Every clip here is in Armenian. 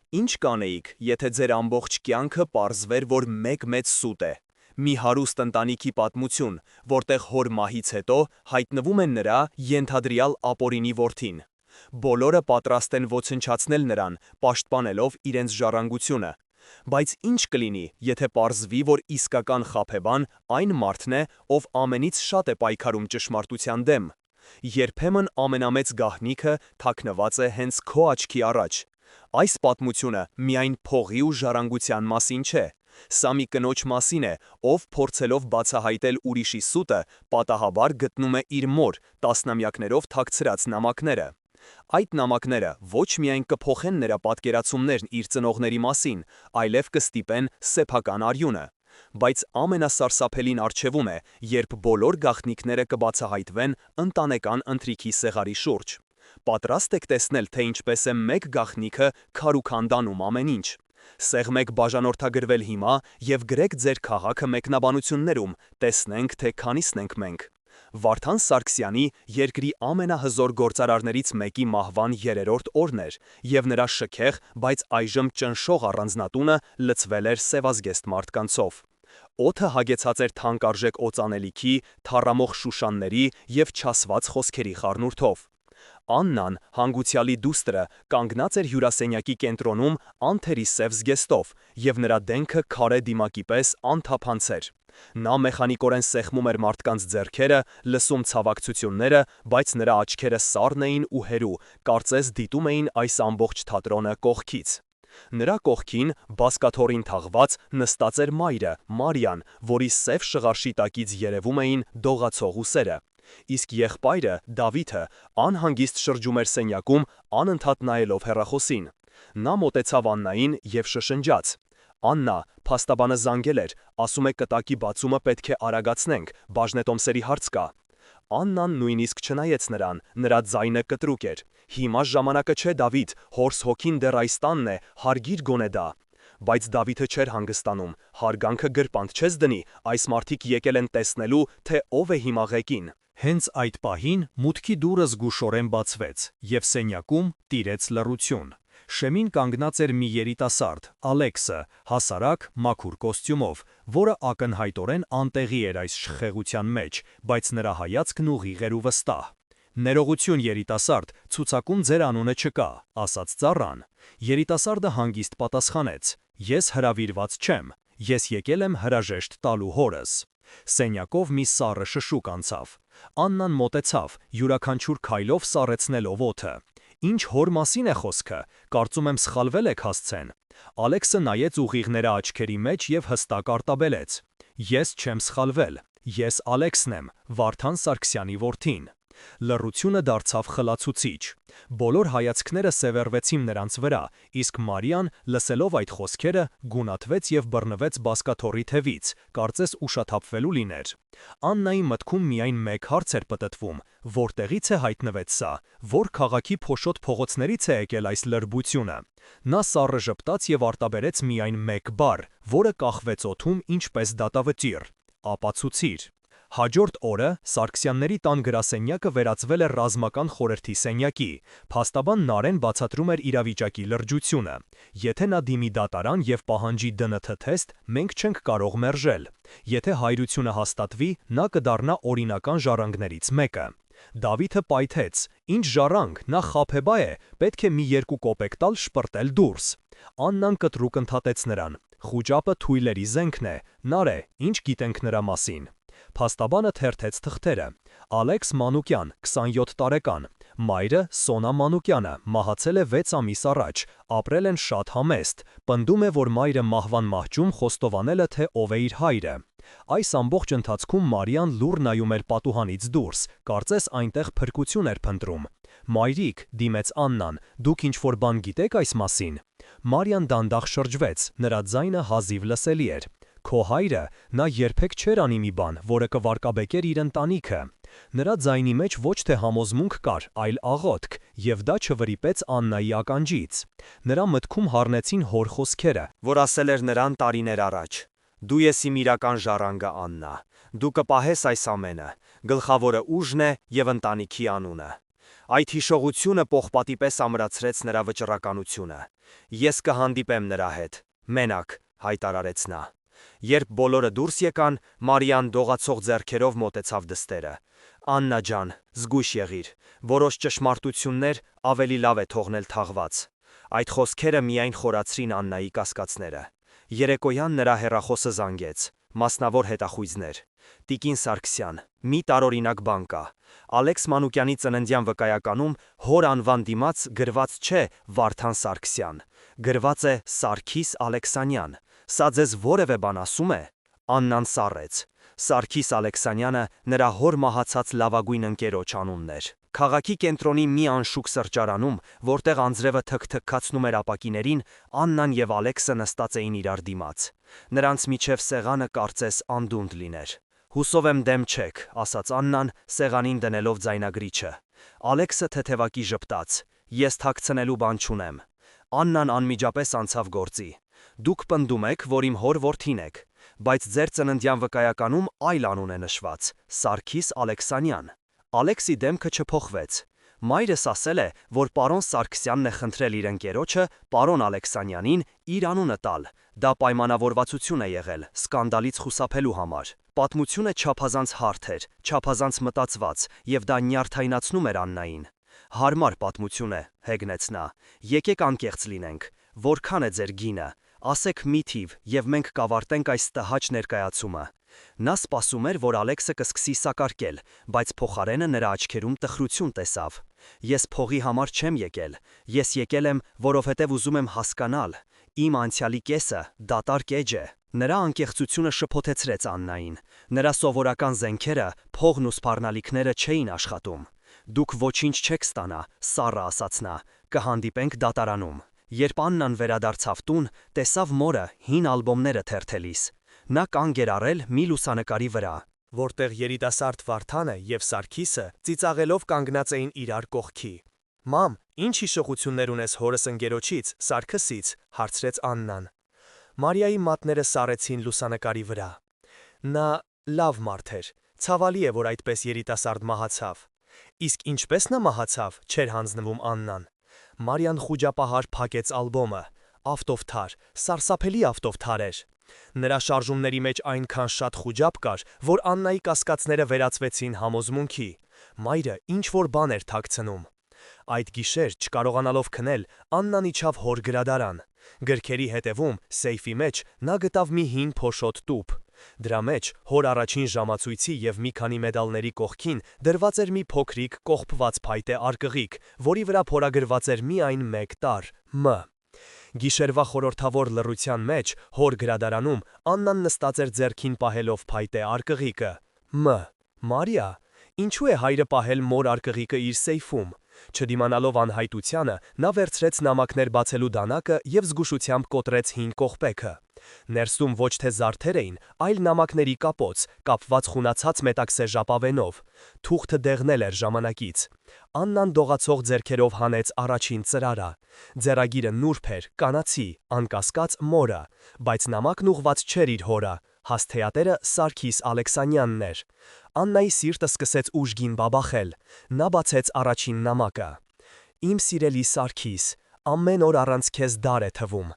Ինչ կանեիք, եթե ձեր ամբողջ կյանքը պարզվեր, որ մեկ մեծ սուտ է։ Մի հարուստ ընտանիքի պատմություն, որտեղ հոր մահից հետո հայտնվում են նրա ենթադրյալ ապօրինի որդին։ Բոլորը պատրաստ են ոչնչացնել նրան, պաշտպանելով իրենց ժառանգությունը։ Բայց ինչ կլինի, եթե պարզվի, որ իսկական խաբեբան այն մարդն է, ով ամենից շատ է պայքարում ճշմարտության դեմ։ Երբեմն ամենամեծ գաղտնիքը թաքնված է հենց քո աչքի առաջ։ Այս պատմությունը միայն փողի ու ժառանգության մասին չէ։ Սա մի կնոջ մասին է, ով փորձելով բացահայտել ուրիշի սուտը, պատահաբար գտնում է իր մոր տասնամյակներով թաքցրած նամակները։ Այդ նամակները ոչ միայն կփոխեն նրա պատկերացումներն իր ծնողների մասին, այլև կստիպեն սեփական արյունը։ Բայց ամենասարսափելին առջևում է, երբ բոլոր գաղտնիքները կբացահայտվեն ընտանեկան ընթրիքի սեղանի շուրջ։ Պատրաստ եք տեսնել, թե ինչպես է մեկ գաղտնիքը քարուքանդանում ամեն ինչ։ Սեղմեք բաժանորդագրվել հիմա և գրեք ձեր քաղաքը մեկնաբանություններում, տեսնենք, թե քանիսն ենք մենք։ Վարդան Սարգսյանի երկրի ամենահզոր գործարարներից մեկի մահվան 3-րդ օրն էր, և նրա շքեղ, բայց այժմ ճնշող առանձնատունը լցվել էր սևազգեստ մարդկանցով։ Օդը հագեցած էր թանկարժեք օծանելիքի, թառամող շուշանների և չասված խոսքերի խառնուրդով։ Աննան, հանգուցյալի դուստրը, կանգնած էր հյուրասենյակի կենտրոնում անթերի սև զգեստով, և նրա դեմքը քարե դիմակի պես անթափանց էր։ Նա մեխանիկորեն սեղմում էր մարդկանց ձեռքերը, լսում ցավակցությունները, բայց նրա աչքերը սառն էին ու հերու, կարծես դիտում էին այս ամբողջ թատրոնը կողքից։ Նրա կողքին, բազկաթոռին թաղված, նստած էր մայրը, Մարիան, որի սև շղարշի տակից երևում էին դողացող ուսերը։ Իսկ եղբայրը, Դավիթը, անհանգիստ շրջում էր սենյակում, անընդհատ նայելով հեռախոսին։ Նա մոտեցավ Աննային և շշնջաց. «Աննա, փաստաբանը զանգել էր, ասում է կտակի բացումը պետք է արագացնենք, բաժնետոմսերի հարց կա»։ Աննան նույնիսկ չնայեց նրան, նրա ձայնը կտրուկ էր։ «Հիմա ժամանակը չէ, Դավիթ, հորս հոգին դեռ այս տանն է, հարգիր գոնե դա»։ Բայց Դավիթը չէր հանգստանում։ «Հարգանքը գրպանտ չես դնի, այս մարդիկ եկել են տեսնելու, թե ով է հիմա ղեկին»։ Հենց այդ պահին մուտքի դուռը զգուշորեն բացվեց, և սենյակում տիրեց լռություն։ Շեմին կանգնած էր մի երիտասարդ, Ալեքսը, հասարակ, մաքուր կոստյումով, որը ակնհայտորեն անտեղի էր այս շխեղության մեջ, բայց նրա հայացքն ուղիղ էր ու վստահ։ «Ներողություն, երիտասարդ, ցուցակում ձեր անունը չկա», ասաց ծառան։ Երիտասարդը հանգիստ պատասխանեց. «Ես հրավիրված չեմ, ես եկել եմ հրաժեշտ տալու հորս»։ Սենյակով մի սառը շշուկ անցավ։ Աննան մոտեցավ, յուրաքանչյուր քայլով սառեցնելով օդը։ «Ինչ հոր մասին է խոսքը, կարծում եմ սխալվել եք հասցեն»։ Ալեքսը նայեց ուղիղ նրա աչքերի մեջ և հստակ արտաբերեց. «Ես չեմ սխալվել, ես Ալեքսն եմ, Վարդան Սարգսյանի որդին»։ Լռությունը դարձավ խլացուցիչ։ Բոլոր հայացքները սևեռվեցին նրանց վրա, իսկ Մարիան, լսելով այդ խոսքերը, գունատվեց և բռնվեց բազկաթոռի թևից, կարծես ուշաթափվելու լիներ։ Աննայի մտքում միայն մեկ հարց էր պտտվում. որտեղից է հայտնվեց սա, որ քաղաքի փոշոտ փողոցներից է եկել այս լրբությունը։ Նա սառը ժպտաց և արտաբերեց միայն մեկ բառ, որը կախվեց օդում ինչպես դատավճիռ. ապացուցիր։ Հաջորդ օրը Սարգսյանների տան գրասենյակը վերածվել էր ռազմական խորհրդի սենյակի։ Փաստաբան Նարեն բացատրում էր իրավիճակի լրջությունը։ Եթե նա դիմի դատարան և պահանջի ԴՆԹ թեստ, մենք չենք կարող մերժել։ Եթե հայրությունը հաստատվի, նա կդառնա օրինական ժառանգներից մեկը։ Դավիթը պայթեց. «Ինչ ժառանգ, նա խաբեբա է, պետք է մի 2 կոպեկ տալ շպրտել դուրս»։ Աննան կտրուկ ընդհատեց նրան. «Խուճապը թույլերի զենքն է, Նարե, ինչ գիտենք նրա մասին»։ Փաստաբանը թերթեց թղթերը. Ալեքս Մանուկյան, 27 տարեկան, մայրը Սոնա Մանուկյանը, մահացել է 6 ամիս առաջ, ապրել են շատ համեստ, պնդում է, որ մայրը մահվան մահճում խոստովանել է, թե ով է իր հայրը։ Այս ամբողջ ընթացքում Մարիան լուռ նայում էր պատուհանից դուրս, կարծես այնտեղ փրկություն էր փնտրում։ «Մայրիկ», դիմեց Աննան, «դուք ինչ-որ բան գիտեք այս մասին»։ Մարիան դանդաղ շրջվեց, նրա ձայնը հազիվ լսելի էր։ «Քո հայրը, նա երբեք չէր անի մի բան, որը կվարկաբեկեր իր ընտանիքը»։ Նրա ձայնի մեջ ոչ թե համոզմունք կար, այլ աղոթք, և դա չվրիպեց Աննայի ականջից։ Նրա մտքում հառնեցին հոր խոսքերը, որ ասել էր նրան տարիներ առաջ. «Դու ես իմ իրական ժառանգը, Աննա, դու կպահես այս ամենը, գլխավորը ուժն է և ընտանիքի անունը»։ Այդ հիշողությունը պողպատի պես ամրացրեց նրա վճռականությունը։ Ես կհանդիպեմ նրա հետ, մենակ, հայտարարեց նա։ Երբ բոլորը դուրս եկան, Մարիան դողացող ձեռքերով մոտեցավ դստերը։ Աննա ջան, զգույշ եղիր, որոշ ճշմարտություններ ավելի լավ է թողնել թաղված։ Այդ խոսքերը միայն խորացրին Աննայի կասկածները։ Երեկոյան նրա հեռախոսը զանգեց, մասնավոր հետախույզներ։ Տիկին Սարգսյան, մի տարօրինակ բան կա։ Ալեքս Մանուկյանի ծննդյան վկայականում հոր անվան դիմաց գրված չէ Վարդան Սարգսյան, գրված է Սարգիս Ալեքսանյան։ Սա ձեզ որևէ բան ասում է։ Աննան սառեց։ Սարգիս Ալեքսանյանը նրա հոր մահացած լավագույն ընկերոջ անունն էր։ Քաղաքի կենտրոնի մի անշուք սրճարանում, որտեղ անձրևը թքթքացնում էր ապակիներին, Աննան եւ Ալեքսը նստած էին իրար դիմաց։ Նրանց միջև սեղանը կարծես անդունդ լիներ։ Հուսով եմ դեմ չեք, ասաց Աննան, սեղանին դնելով ձայնագրիչը։ Ալեքսը թեթևակի ժպտաց։ Ես թաքցնելու բան չունեմ։ Աննան անմիջապես անցավ գործի։ Դուք պնդում եք, որ իմ հոր որդին եք, բայց ձեր ծննդյան վկայականում այլ անուն է նշված՝ Սարգիս Ալեքսանյան։ Ալեքսի դեմքը չփոխվեց։ Մայրս ասել է, որ պարոն Սարգսյանն է խնդրել իր ընկերոջը, պարոն Ալեքսանյանին, իր անունը տալ։ Դա պայմանավորվածություն է եղել, սկանդալից խուսափելու համար։ Պատմությունը չափազանց հարթ էր, չափազանց մտածված, եւ դա նյարդայնացնում էր Աննային։ Հարմար պատմություն է, հեգնեց նա։ Եկեք անկեղծ լինենք։ Որքան է ձեր գինը։ Ասեք մի թիվ, եւ մենք կավարտենք այս տհաճ ներկայացումը։ Նա սպասում էր, որ Ալեքսը կսկսի սակարկել, բայց փոխարենը նրա աչքերում տխրություն տեսավ։ Ես փողի համար չեմ եկել։ Ես եկել եմ, որովհետև ուզում եմ հասկանալ։ Իմ անցյալի կեսը դատարկ էջ է։ Նրա անկեղծությունը շփոթեցրեց Աննային։ Նրա սովորական զենքերը, փողն ու սփառնալիքները չէին աշխատում։ Դուք ոչինչ չեք ստանա, սառը ասաց նա, կհանդիպենք դատարանում։ Երբ Աննան վերադարձավ տուն, տեսավ մորը հին ալբոմները թերթելիս։ Նա կանգ էր առել մի լուսանկարի վրա, որտեղ երիտասարդ Վարդանը եւ Սարգիսը ծիծաղելով կանգնած էին իրար կողքի։ Մամ, ինչ հիշողություններ ունես հորս ընկերոջից, Սարգսից, հարցրեց Աննան։ Մարիայի մատները սառեցին լուսանկարի վրա։ Նա լավ մարդ էր, ցավալի է, որ այդպես երիտասարդ մահացավ։ Իսկ ինչպես նա մահացավ, չէր հանձնվում Աննան։ Մարիան խուճապահար փակեց ալբոմը, ավտովթար, սարսափելի ավտովթար էր։ Նրա շարժումների մեջ այնքան շատ խուճապ կար, որ Աննայի կասկածները վերածվեցին համոզմունքի։ Մայրը ինչ-որ բան էր թաքցնում։ Այդ գիշեր, չկարողանալով քնել, Աննան իջավ հոր գրադարան։ Գրքերի հետևում, սեյֆի մեջ, նա գտավ մի հին փոշոտ տուփ։ Դրա մեջ հոր առաջին ժամացույցի եւ մի քանի մեդալների կողքին դրված էր մի փոքրիկ կողպված փայտե արկղիկ, որի վրա փորագրված էր միայն մեկ տառ՝ M։ Գիշերվա խորհրդավոր լռության մեջ հոր գրադարանում Աննան նստած էր ձեռքին պահելով փայտե արկղիկը։ M. Մարիա, ինչու է հայրը պահել մոր արկղիկը իր սեյֆում։ Չդիմանալով անհայտությանը, նա վերցրեց նամակներ բացելու դանակը եւ զգուշությամբ կոտրեց հին կողպեքը։ Ներսում ոչ թե զարդեր էին, այլ նամակների կապոց, կապված խունացած մետաքսե ժապավենով։ Թուղթը դեղնել էր ժամանակից։ Աննան դողացող ձեռքերով հանեց առաջին ծրարը։ Ձեռագիրը նուրբ էր, կանացի, անկասկած մորը, բայց նամակն ուղված չէր իր հորը, հասթեատերը Սարգիս Ալեքսանյանն էր։ Աննայի սիրտը սկսեց ուժգին բաբախել։ Նա բացեց առաջին նամակը։ Իմ սիրելի Սարգիս, ամեն օր առանց քեզ դար է թվում։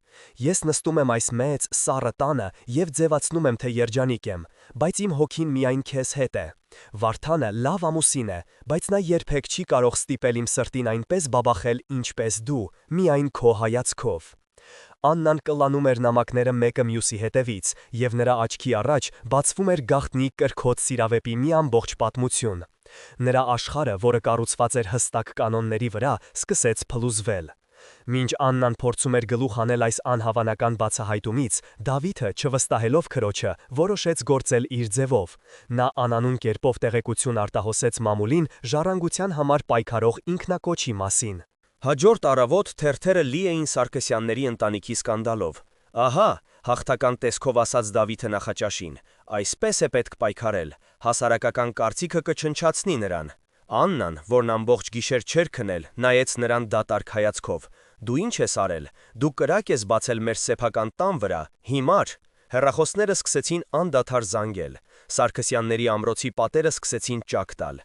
Ես նստում եմ այս մեծ, սառը տանը եւ ձևացնում եմ, թե երջանիկ եմ, բայց իմ հոգին միայն քեզ հետ է։ Վարդանը լավ ամուսին է, բայց նա երբեք չի կարող ստիպել իմ սրտին այնպես բաբախել, ինչպես դու, միայն քո հայացքով։ Աննան կլանում էր նամակները մեկը մյուսի հետևից, եւ նրա աչքի առաջ բացվում էր գաղտնի կրքոտ սիրավեպի մի ամբողջ պատմություն։ Նրա աշխարհը, որը կառուցված էր հստակ կանոնների վրա, սկսեց փլուզվել։ Մինչ Աննան փորձում էր գլուխ հանել այս անհավանական բացահայտումից, Դավիթը, չվստահելով քրոջը, որոշեց գործել իր ձևով։ Նա անանուն կերպով տեղեկություն արտահոսեց մամուլին ժառանգության համար պայքարող ինքնակոչի մասին։ Հաջորդ առավոտ թերթերը լի էին Սարգսյանների ընտանիքի սկանդալով։ Ահա, հաղթական տեսքով ասաց Դավիթը նախաճաշին, այսպես է պետք պայքարել, հասարակական կարծիքը կչնչացնի նրան։ Աննան, որն ամբողջ գիշեր չէր քնել, նայեց նրան դատարկ հայացքով։ Դու ինչ ես արել։ Դու կրակ ես բացել մեր սեփական տան վրա, հիմար։ Հեռախոսները սկսեցին անդադար զանգել, Սարգսյանների ամրոցի պատերը սկսեցին ճակ տալ։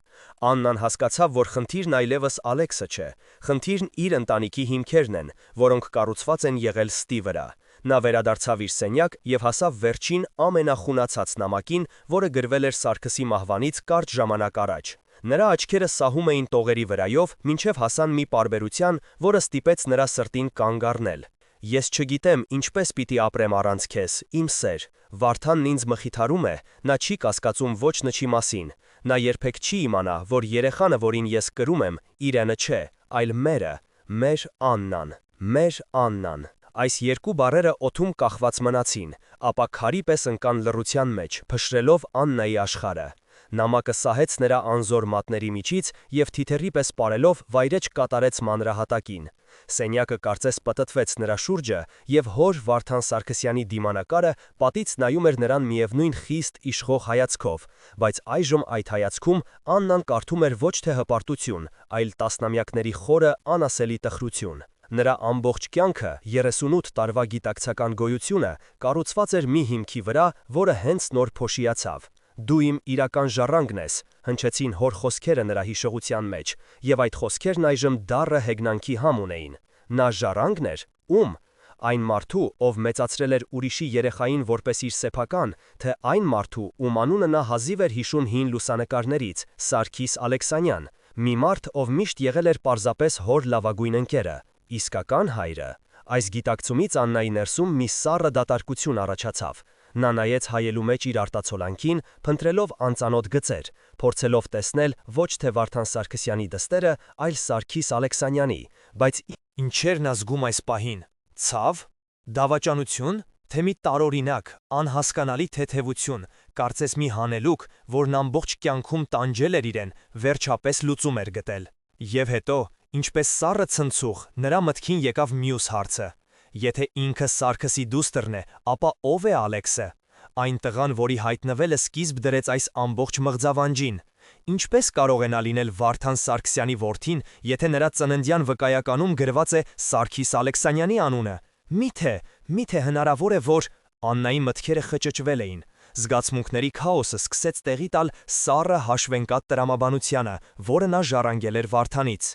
Աննան հասկացավ, որ խնդիրն այլևս Ալեքսը չէ, խնդիրն իր ընտանիքի հիմքերն են, որոնք կառուցված են եղել ստի վրա։ Նա վերադարձավ իր սենյակ և հասավ վերջին ամենախունացած նամակին, որը գրվել էր Սարգսի մահվանից կարճ ժամանակ առաջ։ Նրա աչքերը սահում էին տողերի վրայով, մինչև հասան մի պարբերության, որը ստիպեց նրա սրտին կանգ առնել։ Ես չգիտեմ, ինչպես պիտի ապրեմ առանց քեզ, իմ սեր, Վարդանն ինձ մխիթարում է, նա չի կասկածում ոչ նչի մասին, նա երբեք չի իմանա, որ երեխանը, որին ես կրում եմ, իրենը չէ, այլ մերը, մեր Աննան, մեր Աննան։ Այս երկու բառերը օդում կախված մնացին, ապա քարի պես ընկան լռության մեջ, փշրելով Աննայի աշխարհը։ Նամակը սահեց նրա անզոր մատների միջից և թիթեռի պես պարելով վայրէջք կատարեց մանրահատակին։ Սենյակը կարծես պտտվեց նրա շուրջը, և հոր Վարդան Սարգսյանի դիմանկարը պատից նայում էր նրան միևնույն խիստ իշխող հայացքով, բայց այժմ այդ հայացքում Աննան կարդում էր ոչ թե հպարտություն, այլ տասնամյակների խորը անասելի տխրություն։ Նրա ամբողջ կյանքը, 38 տարվա գիտակցական գոյությունը, կառուցված էր մի հիմքի վրա, որը հենց նոր փոշիացավ։ Դու իմ իրական ժառանգն ես, հնչեցին հոր խոսքերը նրա հիշողության մեջ, և այդ խոսքերն այժմ դառը հեգնանքի համ ունեին։ Նա ժառանգն էր, ում։ Այն մարդու, ով մեծացրել էր ուրիշի երեխային որպես իր սեփական, թե այն մարդու, ում անունը նա հազիվ էր հիշում հին լուսանկարներից, Սարգիս Ալեքսանյան, մի մարդ, ով միշտ եղել էր պարզապես հոր լավագույն ընկերը, իսկական հայրը։ Այս գիտակցումից Աննայի ներսում մի սառը դատարկություն առաջացավ։ Նա նայեց հայելու մեջ իր արտացոլանքին, փնտրելով անծանոթ գծեր, փորձելով տեսնել ոչ թե Վարդան Սարգսյանի դստերը, այլ Սարգիս Ալեքսանյանի, բայց ինչեր նա զգում այս պահին։ Ցավ, դավաճանություն, թե մի տարօրինակ, անհասկանալի թեթևություն, կարծես մի հանելուկ, որն ամբողջ կյանքում տանջել էր իրեն, վերջապես լուծում էր գտել։ Եվ հետո, ինչպես սառը ցնցուղ, նրա մտքին եկավ մյուս հարցը. եթե ինքը Սարգսի դուստրն է, ապա ով է Ալեքսը։ Այն տղան, որի հայտնվելը սկիզբ դրեց այս ամբողջ մղձավանջին։ Ինչպես կարող է նա լինել Վարդան Սարգսյանի որդին, եթե նրա ծննդյան վկայականում գրված է Սարգիս Ալեքսանյանի անունը։ Միթե հնարավոր է, որ Աննայի մտքերը խճճվել էին։ Զգացմունքների քաոսը սկսեց տեղի տալ սառը հաշվենկատ տրամաբանությանը, որը նա ժառանգել էր Վարդանից։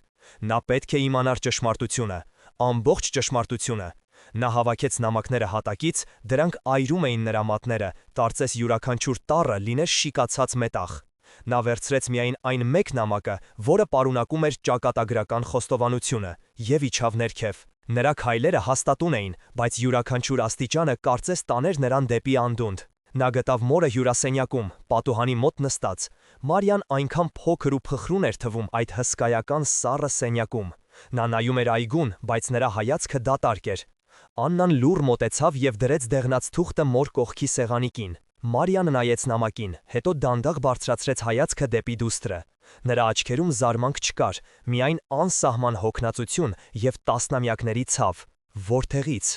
Նա պետք է իմանար ճշմարտությունը, ամբողջ ճշմարտությունը։ Նա հավաքեց նամակները հատակից, դրանք այրում էին նրա մատները, կարծես յուրաքանչյուր տառը լիներ շիկացած մետաղ։ Նա վերցրեց միայն այն մեկ նամակը, որը պարունակում էր ճակատագրական խոստովանությունը, և իջավ ներքև։ Նրա քայլերը հաստատուն էին, բայց յուրաքանչյուր աստիճանը կարծես տաներ նրան դեպի անդունդ։ Նա գտավ մորը հյուրասենյակում, պատուհանի մոտ նստած։ Մարիան այնքան փոքր ու փխրուն էր թվում այդ հսկայական սառը սենյակում։ Նա նայում էր այգուն, բայց նրա հայացքը դատարկ էր։ Աննան լուռ մոտեցավ և դրեց դեղնած թուղթը մոր կողքի սեղանիկին։ Մարիան նայեց նամակին, հետո դանդաղ բարձրացրեց հայացքը դեպի դուստրը։ Նրա աչքերում զարմանք չկար, միայն անսահման հոգնածություն և տասնամյակների ցավ։ Որտեղից։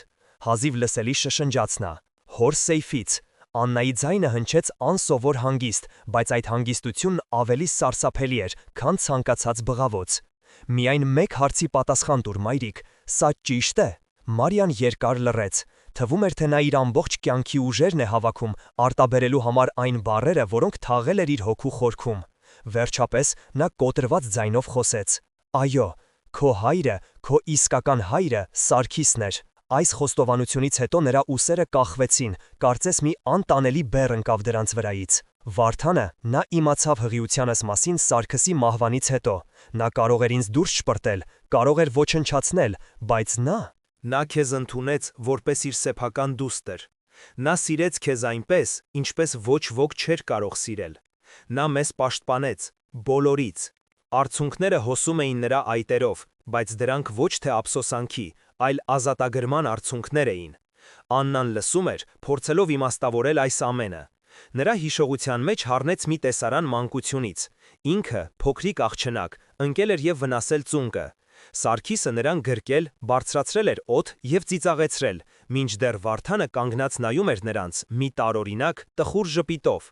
Հազիվ լսելի շշնջաց նա. հոր սեյֆից։ Աննայի ձայնը հնչեց անսովոր հանգիստ, բայց այդ հանգիստությունն ավելի սարսափելի էր, քան ցանկացած բղավոց։ Միայն մեկ հարցի պատասխան տուր, մայրիկ, սա ճիշտ է։ Մարիան երկար լռեց։ Թվում էր, թե նա իր ամբողջ կյանքի ուժերն է հավաքում, արտաբերելու համար այն բառերը, որոնք թաղել էր իր հոգու խորքում։ Վերջապես նա կոտրված ձայնով խոսեց. այո, քո հայրը, քո իսկական հայրը Սարգիսն էր։ Այս խոստովանությունից հետո նրա ուսերը կախվեցին, կարծես մի անտանելի բեռ ընկավ դրանց վրայից։ Վարդանը, նա իմացավ հղիությանս մասին Սարգսի մահվանից հետո։ Նա կարող էր ինձ դուրս շպրտել, կարող էր ոչնչացնել, բայց նա քեզ ընդունեց որպես իր սեփական դուստր։ Նա սիրեց քեզ այնպես, ինչպես ոչ ոք չէր կարող սիրել։ Նա մեզ պաշտպանեց, բոլորից։ Արցունքները հոսում էին նրա այտերով, բայց դրանք ոչ թե ափսոսանքի, այլ ազատագրման արցունքներ էին։ Աննան լսում էր, փորձելով իմաստավորել այս ամենը։ Նրա հիշողության մեջ հառնեց մի տեսարան մանկությունից։ Ինքը, փոքրիկ աղջնակ, ընկել էր և վնասել ծունկը։ Սարգիսը նրան գրկել, բարձրացրել էր օդ և ծիծաղեցրել, մինչդեռ Վարդանը կանգնած նայում էր նրանց մի տարօրինակ, տխուր ժպիտով։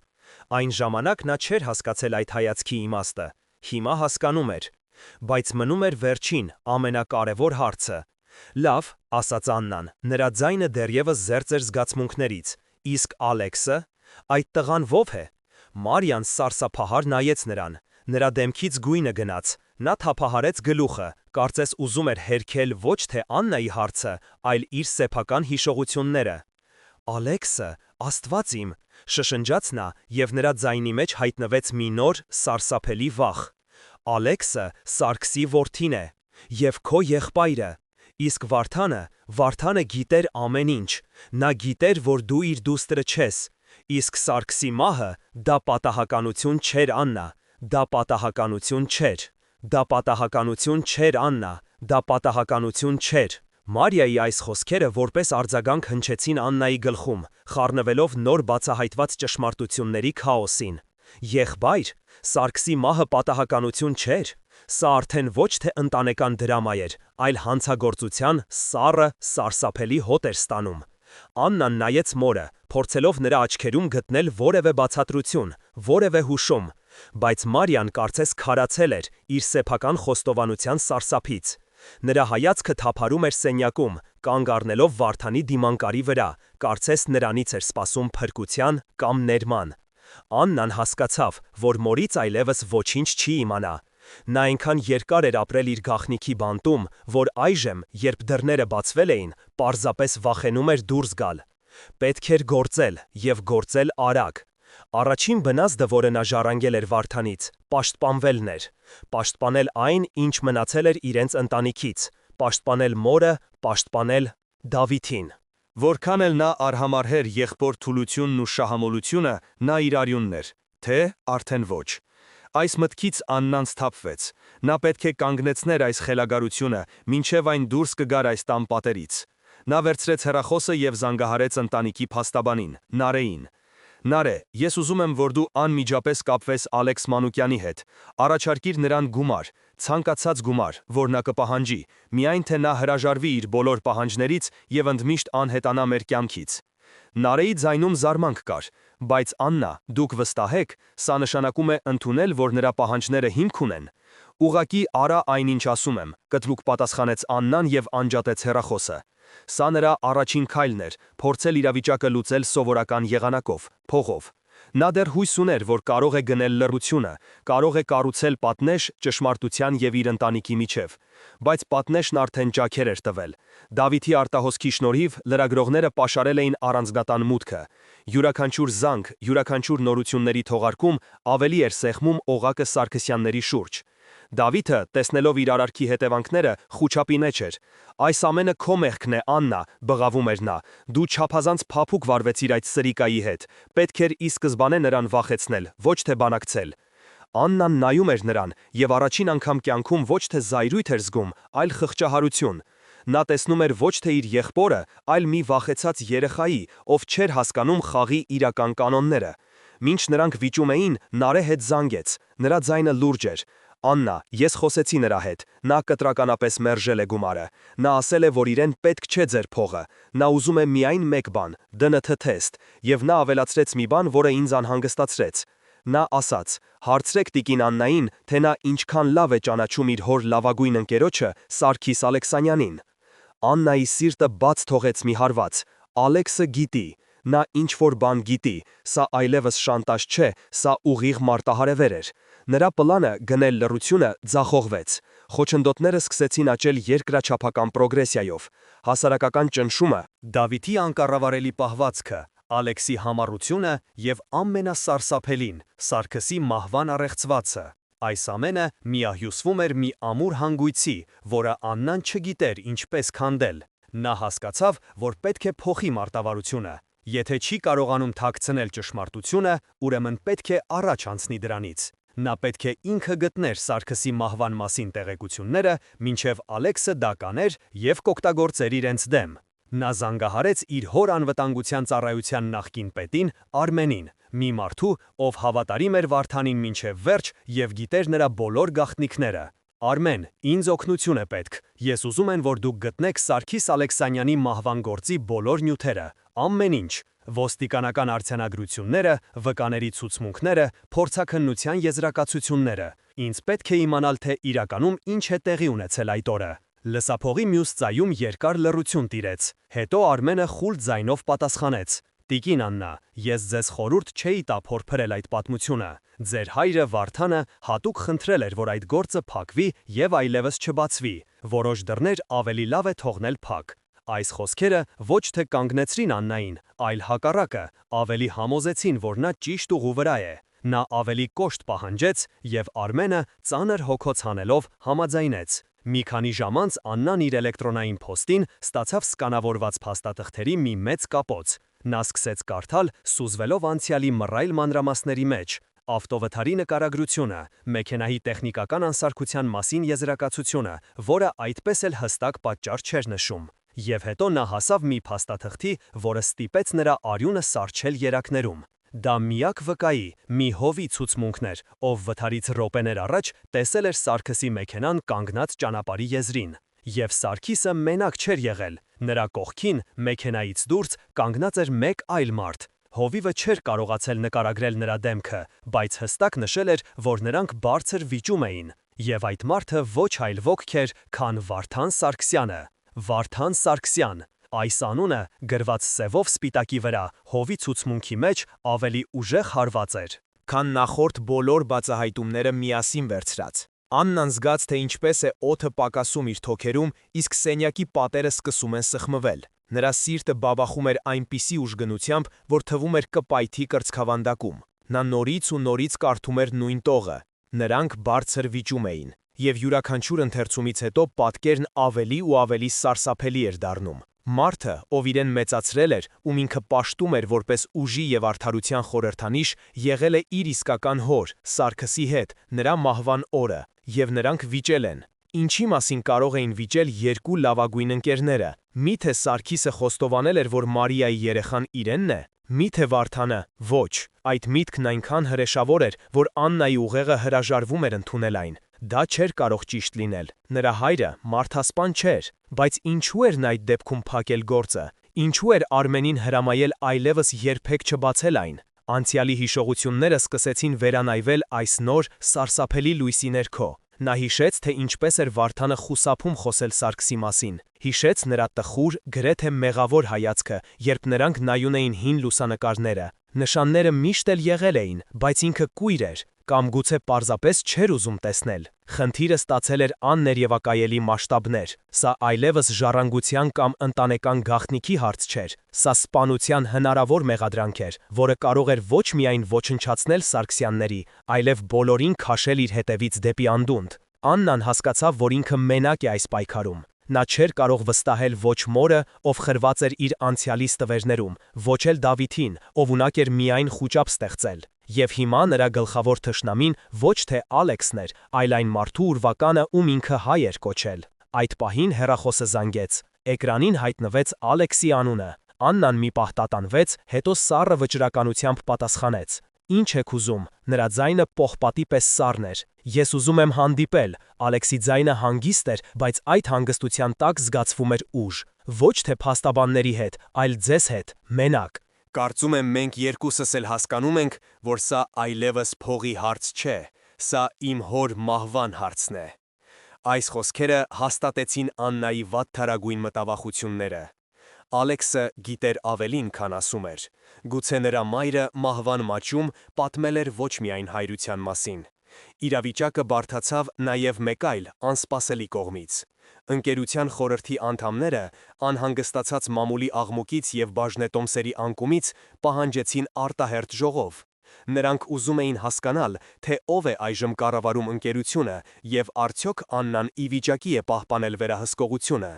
Այն ժամանակ նա չէր հասկացել այդ հայացքի իմաստը, հիմա հասկանում էր։ Բայց մնում էր վերջին, ամենակարևոր հարցը։ Լավ, ասաց Աննան, նրա ձայնը դեռևս զերծ էր զգացմունքներից։ Իսկ Ալեքսը, այդ տղան ո՞վ է։ Մարիան սարսափահար նայեց նրան, նրա դեմքից գույնը գնաց, նա թափահարեց գլուխը, կարծես ուզում էր հերքել ոչ թե Աննայի հարցը, այլ իր սեփական հիշողությունները։ Ալեքսը, Աստված իմ, շշնջաց նա, եւ նրա ձայնի մեջ հայտնվեց մի նոր, սարսափելի վախ։ Ալեքսը Սարգսի որդին է, եւ քո եղբայրը։ Իսկ Վարդանը գիտեր ամեն ինչ, նա գիտեր, որ դու իր դուստրը չես, իսկ Սարգսի մահը դա պատահականություն չէր, Աննա, դա պատահականություն չէր, դա պատահականություն չէր, Աննա, դա պատահականություն չէր։ Մարիայի այս խոսքերը որպես արձագանք հնչեցին Աննայի գլխում, խառնվելով նոր բացահայտված ճշմարտությունների քաոսին։ Եղբայր, Սարգսի մահը պատահականություն չէր, սա արդեն ոչ թե ընտանեկան դրամա էր, այլ հանցագործության սառը, սարսափելի հոտ էր ստանում։ Աննան նայեց մորը, փորձելով նրա աչքերում գտնել որևէ բացատրություն, որևէ հուշում, բայց Մարիան կարծես քարացել էր իր սեփական խոստովանության սարսափից։ Նրա հայացքը թափարում էր սենյակում, կանգ առնելով Վարդանի դիմանկարի վրա, կարծես նրանից էր սպասում փրկության կամ ներման։ Աննան հասկացավ, որ մորից այլևս ոչինչ չի իմանա։ Նա այնքան երկար էր ապրել իր գաղտնիքի բանտում, որ այժմ, երբ դռները բացվել էին, պարզապես վախենում էր դուրս գալ։ Պետք էր գործել, եւ գործել արագ։ Առաջին բնազդը, որը նա ժառանգել էր Վարդանից, պաշտպանվելն էր։ Պաշտպանել այն, ինչ մնացել էր իրենց ընտանիքից, պաշտպանել մորը, պաշտպանել Դավիթին։ Որքան էլ նա արհամարհեր եղբոր թուլությունն ու շահամոլությունը, նա իր արյունն էր, թե արդեն ոչ։ Այս մտքից Աննան սթափվեց։ Նա պետք է կանգնեցներ այս խելագարությունը, մինչև այն դուրս կգար այս տան պատերից։ Նա վերցրեց հեռախոսը եւ զանգահարեց ընտանիքի փաստաբանին, Նարեին։ Նարե, ես ուզում եմ, որ դու անմիջապես կապվես Ալեքս Մանուկյանի հետ, առաջարկիր նրան գումար, ցանկացած գումար, որ նա կպահանջի, միայն թե նա հրաժարվի իր բոլոր պահանջներից եւ ընդմիշտ անհետանա մեր կյանքից։ Նարեի ձայնում զարմանք կար, բայց Աննա, դուք վստահ եք, սա նշանակում է ընդունել, որ նրա պահանջները հիմք ունեն։ Ուղղակի արա այնինչ ասում եմ, կտրուկ պատասխանեց Աննան եւ անջատեց հեռախոսը։ Սա նրա առաջին քայլն էր, փորձել իրավիճակը լուծել սովորական եղանակով, փողով։ Նա դեռ հույս ուներ, որ կարող է գնել լռությունը, կարող է կառուցել պատնեշ ճշմարտության եւ իր ընտանիքի միջև, բայց պատնեշն արդեն ճաքեր էր տվել։ Դավիթի արտահոսքի շնորհիվ լրագրողները պաշարել էին առանձնատան մուտքը։ Յուրաքանչյուր զանգ, յուրաքանչյուր նորությունների թողարկում ավելի էր սեղմում օղակը Սարգսյանների շուրջ։ Դավիթը, տեսնելով իր արարքի հետևանքները, խուճապի մեջ էր։ Այս ամենը քո մեղքն է, Աննա, բղավում էր նա։ Դու չափազանց փափուկ վարվեցիր այդ սրիկայի հետ։ Պետք էր ի սկզբանե նրան վախեցնել, ոչ թե բանակցել։ Աննան նայում էր նրան եւ առաջին անգամ կյանքում ոչ թե զայրույթ էր զգում, այլ խղճահարություն։ Նա տեսնում էր ոչ թե իր եղբորը, այլ մի վախեցած երեխայի, ով չէր հասկանում խաղի իրական կանոնները։ Մինչ նրանք վիճում էին, Նարե հետ զանգեց։ Նրա ձայնը լուրջ էր։ Աննա, ես խոսեցի նրա հետ, նա կտրականապես մերժել է գումարը, նա ասել է, որ իրեն պետք չէ ձեր փողը, նա ուզում է միայն մեկ բան, ԴՆԹ թեստ, եւ նա ավելացրեց մի բան, որը ինձ անհանգստացրեց։ Նա ասաց. հարցրեք տիկին Աննային, թե նա ինչքան լավ է ճանաչում իր հոր լավագույն ընկերոջը Սարգիս Ալեքսանյանին։ Աննայի սիրտը բաց թողեց մի հարված. Ալեքսը գիտի, նա ինչ-որ բան գիտի, սա այլևս շանտաժ չէ, սա ուղիղ մարտահարևեր էր։ Նրա պլանը գնել լռությունը ձախողվեց։ Խոչընդոտները սկսեցին աճել երկրաչափական պրոգրեսիայով։ Հասարակական ճնշումը, Դավիթի անկառավարելի պահվածքը, Ալեքսի համառությունը եւ ամենասարսափելին, Սարգսի մահվան առեղծվածը։ Այս ամենը միահյուսվում էր մի ամուր հանգույցի, որը Աննան չգիտեր ինչպես քանդել։ Նա հասկացավ, որ պետք է փոխի մարտավարությունը։ Եթե չի կարողանում թաքցնել ճշմարտությունը, ուրեմն պետք է առաջ անցնի դրանից։ Նա պետք է ինքը գտներ Սարգսի մահվան մասին տեղեկությունները, մինչև Ալեքսը դա կաներ եւ կօգտագործեր իրենց դեմ։ Նա զանգահարեց իր հոր անվտանգության ծառայության նախկին պետին Արմենին, մի մարդու, ով հավատարիմ էր Վարդանին մինչև վերջ եւ գիտեր նրա բոլոր գաղտնիքները։ Արմեն, ինձ օգնություն է պետք։ Ես ուզում եմ, որ դուք գտնեք Սարգիս Ալեքսանյանի մահվան գործի բոլոր նյութերը, ամեն ինչ։ Ոստիկանական արձանագրությունները, վկաների ցուցմունքները, փորձաքննության եզրակացությունները։ Ինձ պետք է իմանալ, թե իրականում ինչ է տեղի ունեցել այդ օրը։ Լսափողի մյուս ծայում երկար լռություն տիրեց։ Հետո Արմենը խուլ ձայնով պատասխանեց. Տիկին Աննա, ես ձեզ խորհուրդ չէի տա փորփրել այդ պատմությունը։ Ձեր հայրը Վարդանը հատուկ խնդրել էր, որ այդ գործը փակվի եւ այլևս չբացվի։ Որոշ դռներ ավելի լավ է թողնել փակ։ Այս խոսքերը ոչ թե կանգնեցրին Աննային, այլ հակառակը, ավելի համոզեցին, որ նա ճիշտ ուղու վրա է։ Նա ավելի կոշտ պահանջեց, եւ Արմենը ծանր հոգոց հանելով համաձայնեց։ Մի քանի ժամ անց Աննան իր էլեկտրոնային փոստին ստացավ սկանավորված փաստաթղթերի մի մեծ կապոց։ Նա սկսեց կարդալ, սուզվելով անցյալի մռայլ մանրամասների մեջ. ավտովթարի նկարագրությունը, մեքենայի տեխնիկական անսարքության մասին եզրակացությունը, որը այդպես էլ հստակ պատճառ չէր նշում։ Եվ հետո նա հասավ մի փաստաթղթի, որը ստիպեց նրա արյունը սառչել երակներում։ Դա միակ վկայի, մի հովի ցուցմունքն էր, ով վթարից րոպեներ առաջ տեսել էր Սարգսի մեքենան կանգնած ճանապարհի եզրին։ Եվ Սարգիսը մենակ չէր եղել, նրա կողքին, մեքենայից դուրս, կանգնած էր մեկ այլ մարդ։ Հովիվը չէր կարողացել նկարագրել նրա դեմքը, բայց հստակ նշել էր, որ նրանք բարձր վիճում էին, եւ այդ մարդը ոչ այլ ոք էր, քան Վարդան Սարգսյանը։ Վարդան Սարգսյան, այս անունը, գրված սևով սպիտակի վրա, հովի ցուցմունքի մեջ ավելի ուժեղ հարված էր, քան նախորդ բոլոր բացահայտումները միասին վերցրած։ Աննան զգաց, թե ինչպես է օդը պակասում իր թոքերում, իսկ սենյակի պատերը սկսում են սխմվել։ Նրա սիրտը բաբախում էր այնպիսի ուժգնությամբ, որ թվում էր կպայթի կրծքավանդակում։ Նա նորից ու նորից կարդում էր նույն տողը։ Նրանք բարձր վիճում էին, եւ յուրաքանչյուր ընթերցումից հետո պատկերն ավելի ու ավելի սարսափելի էր դառնում։ Մարդը, ով իրեն մեծացրել էր, ում ինքը պաշտում էր որպես ուժի եւ արդարության խորհրդանիշ, եղել է իր իսկական հոր, Սարգսի հետ, նրա մահվան օրը, եւ նրանք վիճել են։ Ինչի մասին կարող էին վիճել երկու լավագույն ընկերները։ Միթե Սարգիսը խոստովանել էր, որ Մարիայի երեխան իրենն է։ Միթե Վարդանը, ոչ, այդ միտքն այնքան հրեշավոր էր, որ Աննայի ուղեղը հրաժարվում էր ընդունել այն։ Դա չէր կարող ճիշտ լինել։ Նրա հայրը մարդասպան չէր, բայց ինչու էր նա այդ դեպքում փակել գործը։ Ինչու էր Արմենին հրամայել այլևս երբեք չբացել այն։ Անցյալի հիշողությունները սկսեցին վերանայվել այս նոր, սարսափելի լույսի ներքո։ Նա հիշեց, թե ինչպես էր Վարդանը խուսափում խոսել Սարգսի մասին։ Հիշեց նրա տխուր, գրեթե մեղավոր հայացքը, երբ նրանք նայում էին հին լուսանկարները։ Նշանները միշտ էլ եղել էին, բայց ինքը կույր էր, կամ գուցե պարզապես չէր ուզում տեսնել։ Խնդիրը ստացել էր աններևակայելի մասշտաբներ։ Սա այլևս ժառանգության կամ ընտանեկան գաղտնիքի հարց չէր։ Սա սպանության հնարավոր մեղադրանք էր, որը կարող էր ոչ միայն ոչնչացնել Սարգսյանների, այլև բոլորին քաշել իր հետևից դեպի անդունդ։ Աննան հասկացավ, որ ինքը մենակ է այս պայքարում։ Նա չէր կարող վստահել ոչ մորը, ով խրված էր իր անցյալի ստվերներում, ոչ էլ Դավիթին, ով ունակ էր միայն խուճապ ստեղծել։ Եվ հիմա նրա գլխավոր թշնամին ոչ թե Ալեքսն էր, այլ այն մարդու ուրվականը, ում ինքը հայ էր կոչել։ Այդ պահին հեռախոսը զանգեց։ Էկրանին հայտնվեց Ալեքսի անունը։ Աննան մի պահ տատանվեց, հետո սառը վճռականությամբ պատասխանեց. Ինչ եք ուզում, նրա ձայնը պողպատի պես սառն էր։ Ես ուզում եմ հանդիպել։ Ալեքսի ձայնը հանգիստ էր, բայց այդ հանգստության տակ զգացվում էր ուժ։ Ոչ թե փաստաբանների հետ, այլ ձեզ հետ, մենակ։ Կարծում եմ մենք երկուսս էլ հասկանում ենք, որ սա այլևս փողի հարց չէ, սա իմ հոր մահվան հարցն է։ Այս խոսքերը հաստատեցին Աննայի վատթարագույն մտավախությունները։ Ալեքսը գիտեր ավելին, քան ասում էր։ Գուցե նրա մայրը մահվան մաճում պատմել էր ոչ միայն հայրության մասին։ Իրավիճակը բարդացավ նաև մեկ այլ, անսպասելի կողմից։ Ընկերության խորհրդի անդամները, անհանգստացած մամուլի աղմուկից եւ բաժնետոմսերի անկումից, պահանջեցին արտահերթ ժողով։ Նրանք ուզում էին հասկանալ, թե ով է այժմ կառավարում ընկերությունը եւ արդյոք Աննան ի վիճակի է պահպանել վերահսկողությունը։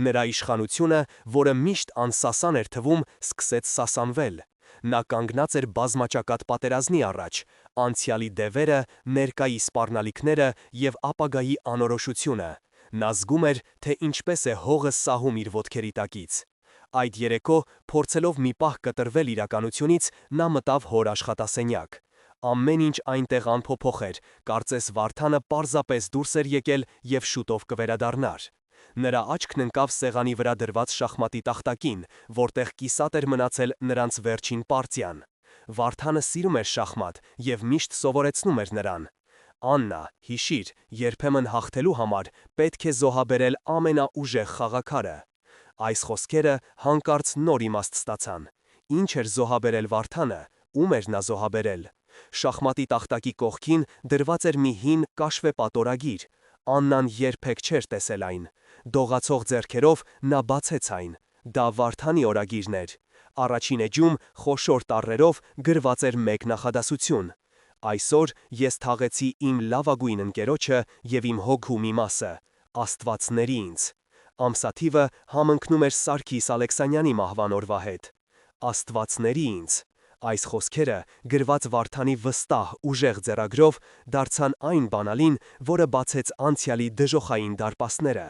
Նրա իշխանությունը, որը միշտ անսասան էր թվում, սկսեց սասանվել։ Նա կանգնած էր բազմաճակատ պատերազմի առաջ, անցյալի դևերը, ներկայի սպառնալիքները եւ ապագայի անորոշությունը։ Նա զգում էր, թե ինչպես է հողը սահում իր ոտքերի տակից։ Այդ երեկո, փորձելով մի պահ կտրվել իրականությունից, նա մտավ հոր աշխատասենյակ։ Ամեն ինչ այնտեղ անփոփոխ էր, կարծես Վարդանը պարզապես դուրս էր եկել եւ շուտով կվերադառնար։ Նրա աչքն ընկավ սեղանի վրա դրված շախմատի տախտակին, որտեղ կիսատ էր մնացել նրանց վերջին պարտիան։ Վարդանը սիրում էր շախմատ եւ միշտ սովորեցնում էր նրան։ Աննա, հիշիր, երբեմն հաղթելու համար պետք է զոհաբերել ամենաուժեղ խաղաքարը։ Այս խոսքերը հանկարծ նոր իմաստ ստացան։ Ինչ էր զոհաբերել Վարդանը, ում էր նա զոհաբերել։ Շախմատի տախտակի կողքին դրված էր մի հին կաշվե պատորագիր։ Աննան երբեք չէր տեսել այն։ Դողացող ձեռքերով նա բացեց այն։ Դա Վարդանի օրագիրն էր։ Առաջին էջում խոշոր տառերով գրված էր մեկ նախադասություն. «Այսօր ես թաղեցի իմ լավագույն ընկերոջը և իմ հոգու մի մասը, Աստվածների ինձ»։ Ամսաթիվը համընկնում էր Սարգիս Ալեքսանյանի մահվան օրվա հետ։ Աստվածների ինձ։ Այս խոսքերը, գրված Վարդանի վստահ, ուժեղ ձեռագրով, դարձան այն բանալին, որը բացեց անցյալի դժոխային դարպասները։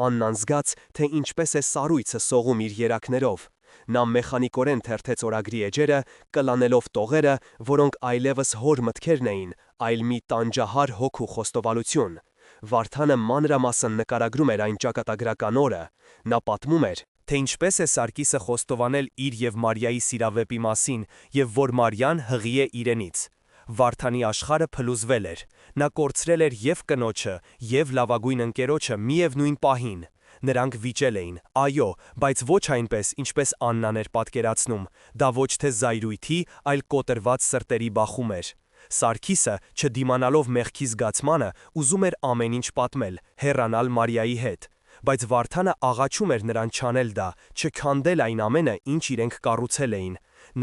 Աննան զգաց, թե ինչպես է սառույցը սողում իր երակներով։ Նա մեխանիկորեն թերթեց օրագրի էջերը, կլանելով տողերը, որոնք այլևս հոր մտքերն էին, այլ մի տանջահար հոգու խոստովանություն։ Վարդանը մանրամասն նկարագրում էր այն ճակատագրական օրը։ Նա պատմում էր, թե ինչպես է Սարգիսը խոստովանել իր և Մարիայի սիրավեպի մասին և որ Մարիան հղի է իրենից։ Վարդանի աշխարհը փլուզվել էր։ Նա կորցրել էր և կնոջը, և լավագույն ընկերոջը միևնույն պահին։ Նրանք վիճել էին, այո, բայց ոչ այնպես, ինչպես Աննան էր պատկերացնում։ Դա ոչ թե զայրույթի, այլ կոտրված սրտերի բախում էր։ Սարգիսը, չդիմանալով մեղքի զգացմանը, ուզում էր ամեն ինչ պատմել, հեռանալ Մարիայի հետ։ Բայց Վարդանը աղաչում էր նրան չանել դա, չքանդել այն ամենը, ինչ իրենք կառուցել էին։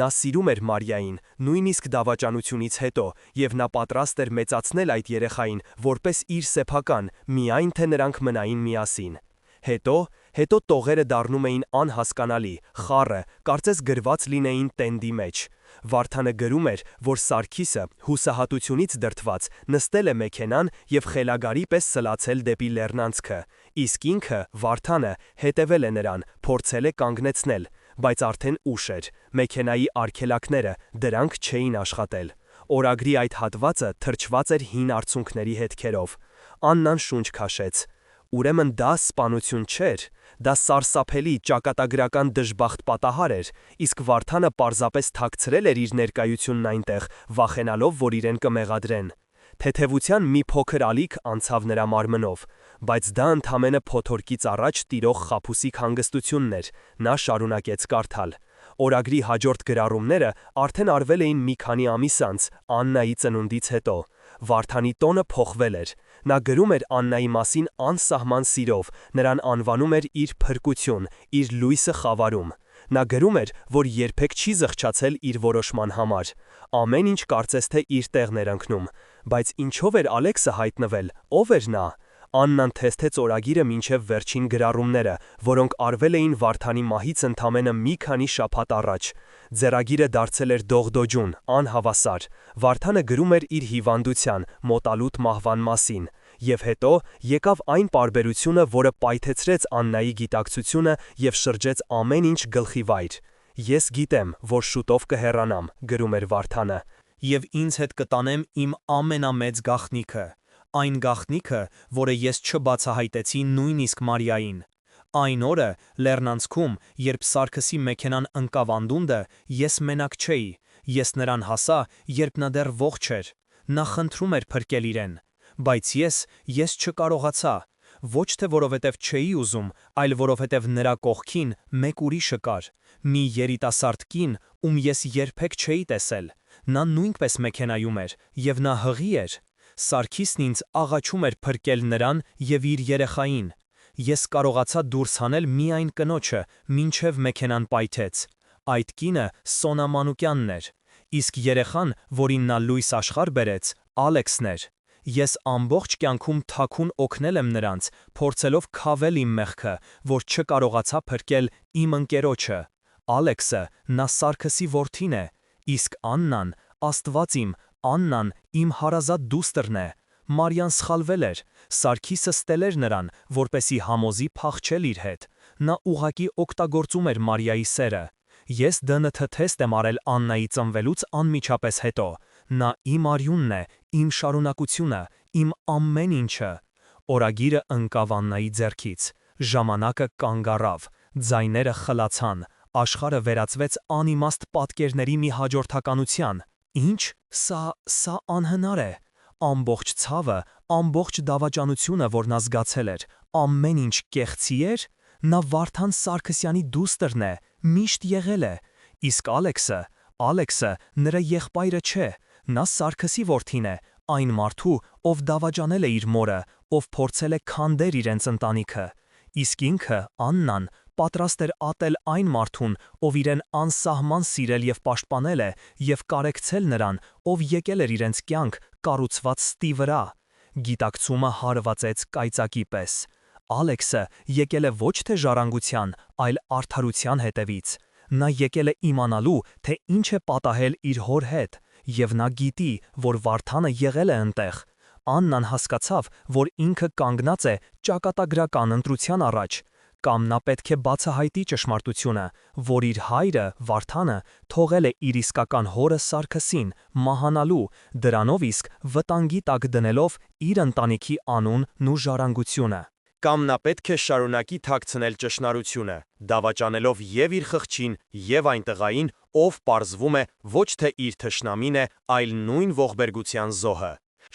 Նա սիրում էր Մարիային, նույնիսկ դավաճանությունից հետո, և նա պատրաստ էր մեծացնել այդ երեխային, որպես իր սեփական, միայն թե նրանք մնային միասին։ Հետո տողերը դառնում էին անհասկանալի, խառը, կարծես գրված լինեին տենդի մեջ։ Վարդանը գրում էր, որ Սարգիսը, հուսահատությունից դրդված, նստել է մեքենան և խելագարի պես սլացել դեպի լեռնանցքը, իսկ ինքը, Վարդանը, հետևել է նրան, փորձել է կանգնեցնել, բայց արդեն ուշ էր, մեքենայի արգելակները, դրանք չէին աշխատել։ Օրագրի այդ հատվածը թրջված էր հին արցունքների հետքերով։ Աննան շունչ քաշեց։ Ուրեմն դա սպանություն չէր, դա սարսափելի ճակատագրական դժբախտ պատահար էր, իսկ Վարդանը պարզապես թաքցրել էր իր ներկայությունն այնտեղ, վախենալով, որ իրեն կմեղադրեն։ Թեթևության մի փոքր ալիք անցավ նրա մարմնով, բայց դա ընդամենը փոթորկից առաջ տիրող խաբուսիկ հանգստությունն էր, նա շարունակեց կարդալ։ Օրագրի հաջորդ գրառումները արդեն արվել էին մի քանի ամիս անց, Աննայի ծնունդից հետո։ Վարդանի տոնը փոխվել էր։ Նա գրում էր Աննայի մասին անսահման սիրով, նրան անվանում էր իր փրկություն, իր լույսը խավարում։ Նա գրում էր, որ երբեք չի զղջացել իր որոշման համար։ Ամեն ինչ կարծես թե իր տեղն էր ընկնում։ Բայց ինչով էր Ալեքսը հայտնվել, ով էր նա։ Աննան թեթեց օրագիրը մինչև վերջին գրառումները, որոնք արվել էին Վարդանի մահից ընդամենը մի քանի շաբաթ առաջ։ Ձեռագիրը դարձել էր դողդոջուն, անհավասար։ Վարդանը գրում էր իր հիվանդության, մոտալուտ մահվան մասին։ Եվ հետո եկավ այն պարբերությունը, որը պայթեցրեց Աննայի գիտակցությունը և շրջեց ամեն ինչ գլխիվայր։ «Ես գիտեմ, որ շուտով կհեռանամ», գրում էր Վարդանը, «և ինձ հետ կտանեմ իմ ամենամեծ գաղտնիքը, այն գաղտնիքը, որը ես չբացահայտեցի նույնիսկ Մարիային։ Այն օրը, լեռնանցքում, երբ Սարգսի մեքենան ընկավ անդունդը, ես մենակ չէի, ես նրան հասա, երբ նա դեռ ողջ էր։ Նա խնդրում էր փրկել իրեն։ Բայց ես չկարողացա, ոչ թե որովհետև չէի ուզում, այլ որովհետև նրա կողքին մեկ ուրիշը կար, մի երիտասարդ կին, ում ես երբեք չէի տեսել։ Նա նույնպես մեքենայում էր, և նա հղի էր։ Սարգիսն ինձ աղաչում էր փրկել նրան և իր երեխային։ Ես կարողացա դուրս հանել միայն կնոջը, մինչև մեքենան պայթեց։ Այդ կինը Սոնա Մանուկյանն էր, իսկ երեխան, որին նա լույս աշխարհ բերեց, Ալեքսն էր։ Ես ամբողջ կյանքում թաքուն օգնել եմ նրանց, փորձելով քավել իմ մեղքը, որ չկարողացա փրկել իմ ընկերոջը։ Ալեքսը, նա Սարգսի որդին է, իսկ Աննան, Աստված իմ, Աննան իմ հարազատ դուստրն է։ Մարիան սխալվել էր, Սարգիսը ստել էր նրան, որպեսի համոզի փախչել իր հետ։ Նա ուղղակի օգտագործում էր Մարիայի սերը։ Ես ԴՆԹ թեստ եմ արել Աննայի ծնվելուց անմիջապես հետո։ Նա իմ արյունն է, իմ շարունակությունը, իմ ամեն ինչը։ Օրագիրը ընկավ Աննայի ձեռքից։ Ժամանակը կանգ առավ, ձայները խլացան, աշխարհը վերածվեց անիմաստ պատկերների մի հաջորդականության։ Ինչ, սա անհնար է։ Ամբողջ ցավը, ամբողջ դավաճանությունը, որ նա զգացել էր, ամեն ինչ կեղծի էր։ Նա Վարդան Սարգսյանի դուստրն է, միշտ եղել է։ Իսկ Ալեքսը նրա եղբայրը չէ, նա Սարգսի որդին է, այն մարդու, ով դավաճանել է իր մորը, ով փորձել է քանդել իրենց ընտանիքը, իսկ ինքը, Աննան, պատրաստ էր ատել այն մարդուն, ով իրեն անսահման սիրել և պաշտպանել է և կարեկցել նրան, ով եկել էր իրենց կյանք կառուցված ստի վրա։ Գիտակցումը հարվածեց կայծակի պես։ Ալեքսը եկել է ոչ թե ժառանգության, այլ արդարության հետևից։ Նա եկել է իմանալու, թե ինչ է պատահել իր հոր հետ, և նա գիտի, որ Վարդանը եղել է ընտեղ։ Աննան հասկացավ, որ ինքը կանգնած է ճակատագրական ընտրության առաջ, կամ նա պետք է բացահայտի ճշմարտությունը, որ իր հայրը, Վարդանը, թողել է իր իսկական հորը Սարգսին մահանալու, դրանով իսկ վտանգի տակ դնելով իր ընտանիքի անունն ու ժառանգությունը։ Կամ նա պետք է շարունակի թաքցնել ճշնարությունը, դավաճանելով և իր խղճին, և այն տղային, ով պարզվում է ոչ թե իր թշնամին է, այլ նույն ողբերգության զոհը։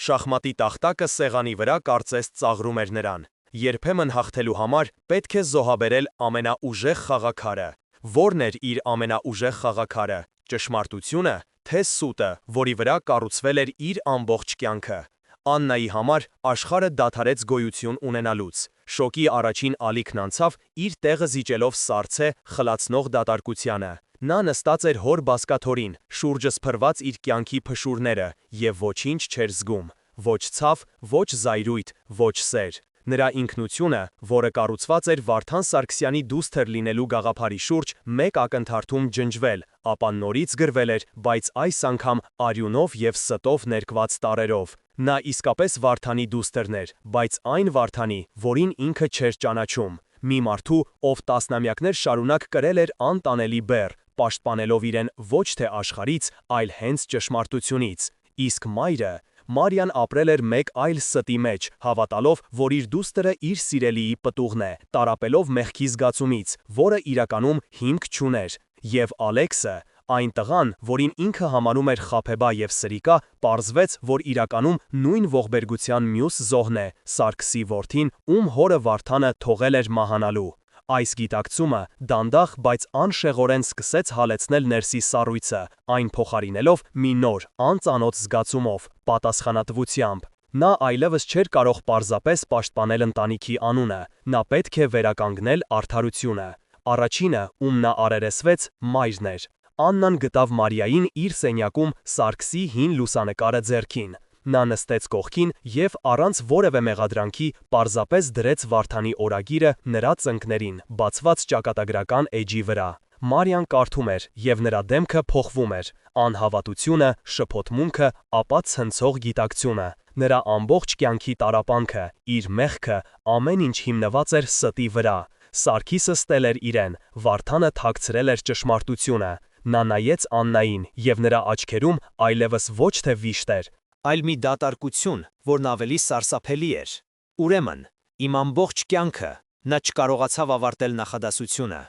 Շախմատի տախտակը սեղանի վրա կարծես ծաղրում էր նրան։ Երբեմն հաղթելու համար պետք է զոհաբերել ամենաուժեղ խաղաքարը։ Ո՞րն էր իր ամենաուժեղ խաղաքարը՝ ճշմարտությունը, թե սուտը, որի վրա կառուցվել էր իր ամբողջ կյանքը։ Աննայի համար աշխարհը դադարեց գոյություն ունենալուց։ Շոկի առաջին ալիքն անցավ, իր տեղը զիջելով սառցե, խլացնող դատարկությանը։ Նա նստած էր հոր բազկաթոռին, շուրջը սփռված իր կյանքի փշուրները, և ոչինչ չէր զգում։ Ոչ ցավ, ոչ զայրույթ, ոչ սեր։ Նրա ինքնությունը, որը կառուցված էր Վարդան Սարգսյանի դուստր լինելու գաղափարի շուրջ, մեկ ակնթարթում ջնջվել, ապա նորից գրվել էր, բայց այս անգամ արյունով և ստով ներկված տառերով։ Նա իսկապես Վարդանի դուստրն էր, բայց այն Վարդանի, որին ինքը չէր ճանաչում։ Մի մարդու, ով տասնամյակներ շարունակ կրել էր անտանելի բեռ, պաշտպանելով իրեն ոչ թե աշխարհից, այլ հենց ճշմարտությունից։ Իսկ մայրը… Մարիան ապրել էր մեկ այլ ստի մեջ, հավատալով, որ իր դուստրը իր սիրելիի պտուղն է, տառապելով մեղքի զգացումից, որը իրականում հիմք չուներ։ Եվ Ալեքսը, այն տղան, որին ինքը համանում էր խաբեբա և սրիկա, պարզվեց, որ իրականում նույն ողբերգության մյուս զոհն է, Սարգսի որդին, ում հորը Վարդանը թողել էր մահանալու։ Այս գիտակցումը դանդաղ, բայց անշեղորեն սկսեց հալեցնել ներսի սառույցը, այն փոխարինելով մի նոր, անծանոթ զգացումով, պատասխանատվությամբ։ Նա այլևս չէր կարող պարզապես պաշտպանել ընտանիքի անունը, նա պետք է վերականգնել արդարությունը։ Առաջինը, ում նա առերեսվեց, մայրն էր։ Աննան գտավ Մարիային իր սենյակում Սարգսի հին լուսանկարը ձեռքին։ Նա նստեց կողքին և առանց որևէ մեղադրանքի պարզապես դրեց Վարդանի օրագիրը նրա ծնկներին, բացված ճակատագրական էջի վրա։ Մարիան կարդում էր, և նրա դեմքը փոխվում էր, անհավատությունը, շփոթմունքը, ապա ցնցող գիտակցությունը։ Նրա ամբողջ կյանքի տառապանքը, իր մեղքը, ամեն ինչ հիմնված էր ստի վրա։ Սարգիսը ստել էր իրեն, Վարդանը թաքցրել էր ճշմարտությունը։ Նա նայեց Աննային, և նրա աչքերում այլևս ոչ թե վիշտ էր, այլ մի դատարկություն, որն ավելի սարսափելի էր։ Ուրեմն, իմ ամբողջ կյանքը… Նա չկարողացավ ավարտել նախադասությունը։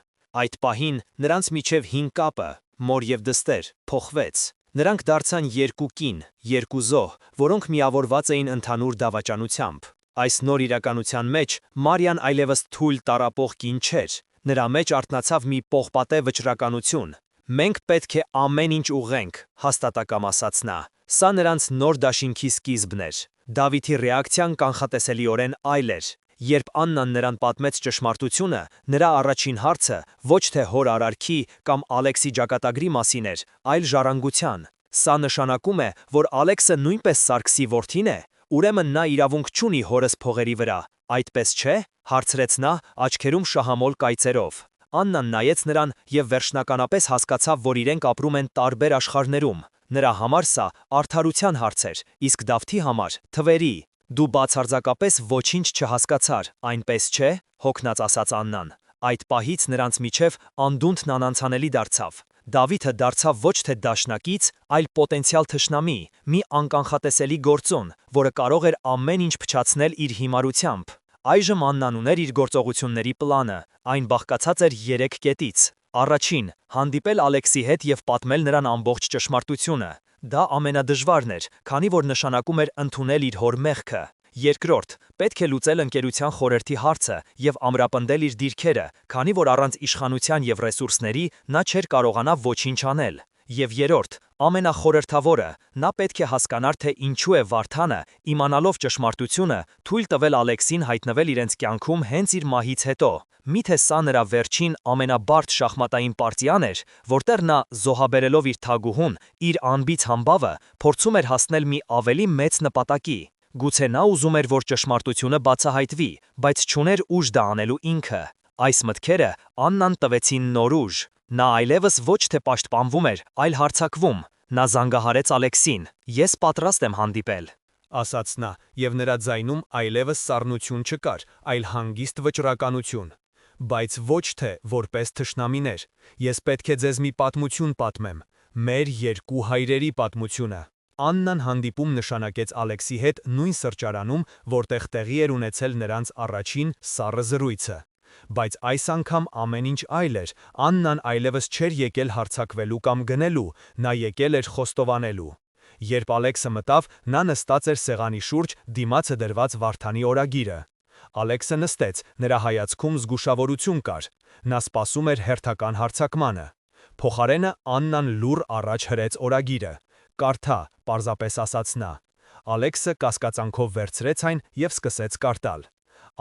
Այդ պահին նրանց միջև հին կապը, մոր և դստեր, փոխվեց։ Նրանք դարձան երկու կին, երկու զոհ, որոնք միավորված էին ընդհանուր դավաճանությամբ։ Այս նոր իրականության մեջ Մարիան այլևս թույլ տառապող կին չէր։ Նրա մեջ արթնացավ մի պողպատե վճռականություն։ «Մենք պետք է ամեն ինչ ուղղենք», հաստատակամ ասաց նա։ Սա նրանց նոր դաշինքի սկիզբն էր։ Դավիթի ռեակցիան կանխատեսելիորեն այլ էր։ Երբ Աննան նրան պատմեց ճշմարտությունը, նրա առաջին հարցը ոչ թե հոր արարքի կամ Ալեքսի ճակատագրի մասին էր, այլ ժառանգության։ Սա նշանակում է, որ Ալեքսը նույնպես Սարգսի որդին է, ուրեմն նա իրավունք չունի հորս փողերի վրա, այդպես չէ, հարցրեց նա, աչքերում շահամոլ կայծերով։ Աննան նայեց նրան և վերջնականապես հասկացավ, որ իրենք ապրում են տարբեր աշխարհներում։ Նրա համար սա արդարության հարց էր, իսկ Դավթի համար՝ թվերի։ Դու բացարձակապես ոչինչ չհասկացար, այնպես չէ, հոգնած ասաց Աննան։ Այդ պահից նրանց միջև անդունդն անանցանելի դարձավ։ Դավիթը դարձավ ոչ թե դաշնակից, այլ պոտենցիալ թշնամի, մի անկանխատեսելի գործոն, որը կարող էր ամեն ինչ փչացնել իր հիմարությամբ։ Այժմ Աննան ուներ իր գործողությունների պլանը, այն բաղկացած էր 3 կետից։ Առաջին՝ հանդիպել Ալեքսի հետ և պատմել նրան ամբողջ ճշմարտությունը։ Դա ամենադժվարն էր, քանի որ նշանակում էր ընդունել իր հոր մեղքը։ Երկրորդ, պետք է լուծել ընկերության խորհրդի հարցը եւ ամրապնդել իր դիրքերը, քանի որ առանց իշխանության եւ ռեսուրսների նա չէր կարողանա ոչինչ անել։ Եվ երրորդ, ամենախորհրդավորը, նա պետք է հասկանար, թե ինչու է Վարդանը, իմանալով ճշմարտությունը, թույլ տվել Ալեքսին հայտնվել իրենց կյանքում հենց իր մահից հետո։ Միթե սա նրա վերջին ամենաբարդ շախմատային պարտիան էր, որտեղ նա, զոհաբերելով իր թագուհուն, իր անբիծ համբավը, փորձում էր հասնել մի ավելի մեծ նպատակի։ Գուցե նա ուզում էր, որ ճշմարտությունը բացահայտվի, բայց չուներ ուժ դա անելու ինքը։ Այս մտքերը Աննան տվեցին նոր ուժ։ Նա այլևս ոչ թե պաշտպանվում էր, այլ հարձակվում։ Նա զանգահարեց Ալեքսին. «Ես պատրաստ եմ հանդիպել», ասաց նա, եւ նրա ձայնում այլևս սառնություն չկար, այլ հանգիստ վճռականություն։ Բայց ոչ թե որպես թշնամիներ, ես պետք է ձեզ մի պատմություն պատմեմ, մեր երկու հայրերի պատմությունը։ Աննան հանդիպում նշանակեց Ալեքսի հետ նույն սրճարանում, որտեղ տեղի էր ունեցել նրանց առաջին սառը զրույցը։ Բայց այս անգամ ամեն ինչ այլ էր, Աննան այլևս չէր եկել հարձակվելու կամ գնելու, նա եկել էր խոստովանելու։ Երբ Ալեքսը մտավ, նա նստած էր սեղանի շուրջ, դիմացը դրված Վարդանի օրագիրը։ Ալեքսը նստեց, նրա հայացքում զգուշավորություն կար։ Նա սպասում էր հերթական հարձակմանը։ Փոխարենը Աննան լուռ առաջ հրեց օրագիրը։ «Կարդա», պարզապես ասաց նա։ Ալեքսը կասկածանքով վերցրեց այն եւ սկսեց կարդալ։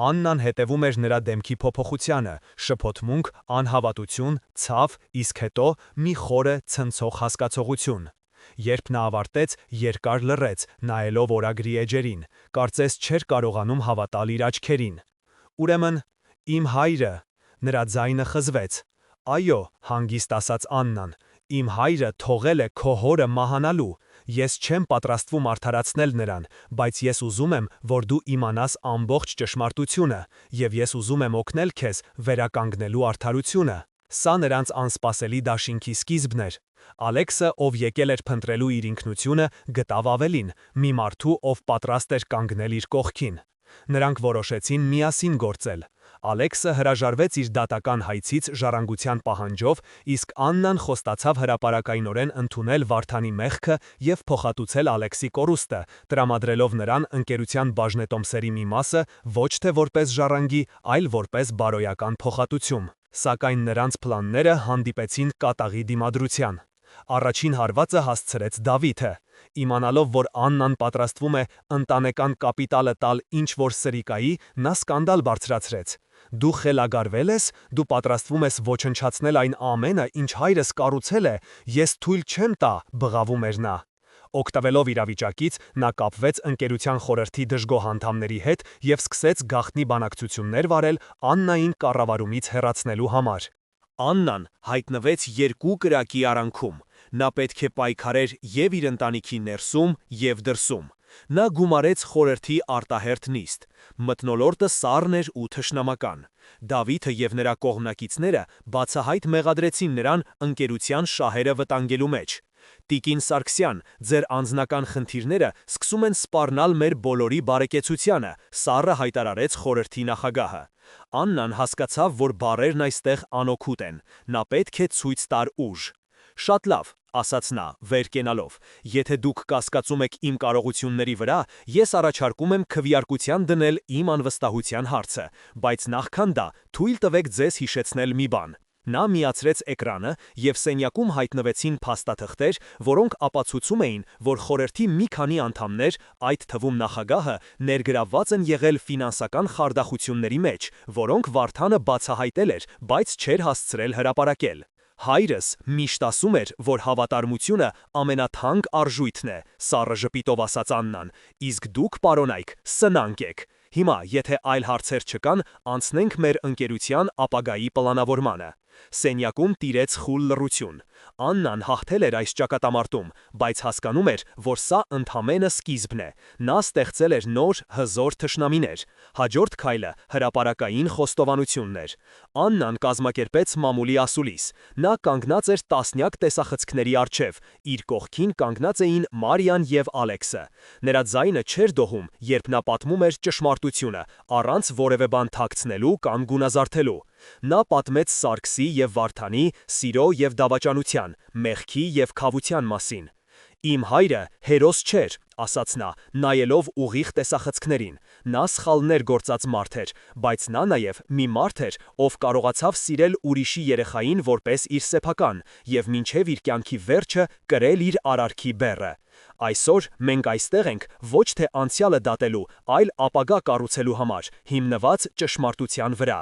Աննան հետևում էր նրա դեմքի փոփոխությանը, շփոթմունք, անհավատություն, ցավ, իսկ հետո մի խորը ցնցող հասկացողություն։ Երբ նա ավարտեց, երկար լռեց, նայելով օրագրի էջերին, կարծես չէր կարողանում հավատալ իր աչքերին։ «Ուրեմն, իմ հայրը», նրա ձայնը խզվեց։ «Այո», հանգիստ ասաց Աննան, «իմ հայրը թողել է քո հորը մահանալու։ Ես չեմ պատրաստվում արդարացնել նրան, բայց ես ուզում եմ, որ դու իմանաս ամբողջ ճշմարտությունը, եւ ես ուզում եմ օգնել քեզ վերականգնելու արդարությունը»։ Սա նրանց անսպասելի դաշինքի սկիզբն էր։ Ալեքսը, ով եկել էր փնտրելու իր ինքնությունը, գտավ ավելին՝ մի մարդու, ով պատրաստ էր կանգնել իր կողքին։ Նրանք որոշեցին միասին գործել։ Ալեքսը հրաժարվեց իր դատական հայցից ժառանգության պահանջով, իսկ Աննան խոստացավ հրապարակայնորեն ընդունել Վարդանի մեղքը եւ փոխհատուցել Ալեքսի կորուստը, տրամադրելով նրան ընկերության բաժնետոմսերի մի մասը ոչ թե որպես ժառանգի, այլ որպես բարոյական փոխհատուցում։ Սակայն նրանց պլանները հանդիպեցին կատաղի դիմադրության։ Առաջին հարվածը հասցրեց Դավիթը։ Իմանալով, որ Աննան պատրաստվում է ընտանեկան կապիտալը տալ ինչ-որ սրիկայի, նա սկանդալ բարձրացրեց։ «Դու խելագարվել ես, դու պատրաստվում ես ոչնչացնել այն ամենը, ինչ հայրս կառուցել է, ես թույլ չեմ տա», բղավում էր նա։ Օգտվելով իրավիճակից, նա կապվեց ընկերության խորհրդի դժգոհ անդամների հետ եւ սկսեց գաղտնի բանակցություններ վարել Աննային կառավարումից հեռացնելու համար։ Աննան հայտնվեց երկու կրակի արանքում։ Նա պետք է պայքարեր եւ իր ընտանիքի ներսում եւ դրսում։ Նա գումարեց խորհրդի արտահերթ նիստ։ Մթնոլորտը սառն էր ու թշնամական։ Դավիթը եւ նրա կողմնակիցները բացահայտ մեղադրեցին նրան ընկերության շահերը վտանգելու մեջ։ «Տիկին Սարգսյան, ձեր անձնական խնդիրները սկսում են սպառնալ մեր բոլորի բարեկեցությանը», սառը հայտարարեց խորհրդի նախագահը։ Աննան հասկացավ, որ բառերն այստեղ անօգուտ են։ Նա պետք է ցույց տար ուժ։ «Շատ լավ», ասաց նա, վեր կենալով, «եթե դուք կասկածում եք իմ կարողությունների վրա, ես առաջարկում եմ քվեարկության դնել իմ անվստահության հարցը, բայց նախքան դա թույլ տվեք ձեզ հիշեցնել մի բան»։ Նա միացրեց էկրանը, եւ սենյակում հայտնվեցին փաստաթղթեր, որոնք ապացուցում էին, որ խորհրդի մի քանի անդամներ, այդ թվում նախագահը, ներգրավված են եղել ֆինանսական խարդախությունների մեջ, որոնք Վարդանը բացահայտել էր, բայց չէր հասցրել հրապարակել։ «Հայրս միշտ ասում էր, որ հավատարմությունը ամենաթանկ արժույթն է», սառը ժպիտով ասաց Աննան, «իսկ դուք, պարոնայք, սնանկ եք։ Հիմա, եթե այլ հարցեր չկան, անցնենք մեր ընկերության ապագայի պլանավորմանը»։ Սենյակում տիրեց խուլ լռություն։ Աննան հաղթել էր այս ճակատամարտում, բայց հասկանում էր, որ սա ընդամենը սկիզբն է։ Նա ստեղծել էր նոր, հզոր թշնամիներ։ Հաջորդ քայլը հրապարակային խոստովանությունն էր։ Աննան կազմակերպեց մամուլի ասուլիս։ Նա կանգնած էր տասնյակ տեսախցիկների առջև, իր կողքին կանգնած էին Մարիան եւ Ալեքսը։ Նրա ձայնը չէր դոհում, երբ նա պատմում էր ճշմարտությունը, առանց որևէ բան թաքցնելու կամ գունազարդելու։ Նա պատմեց Սարգսի եւ Վարդանի, սիրո եւ դավաճանության, մեղքի եւ քավության մասին։ «Իմ հայրը հերոս չէր», ասաց նա, նայելով ուղիղ տեսախցկներին։ Նա սխալներ գործած մարդ էր, բայց նա նաև մի մարդ էր, ով կարողացավ սիրել ուրիշի երեխային որպես իր սեփական եւ մինչեւ իր կյանքի վերջը կրել իր արարքի բեռը։ Այսօր մենք այստեղ ենք ոչ թե անցյալը դատելու, այլ ապագա կառուցելու համար, հիմնված ճշմարտության վրա։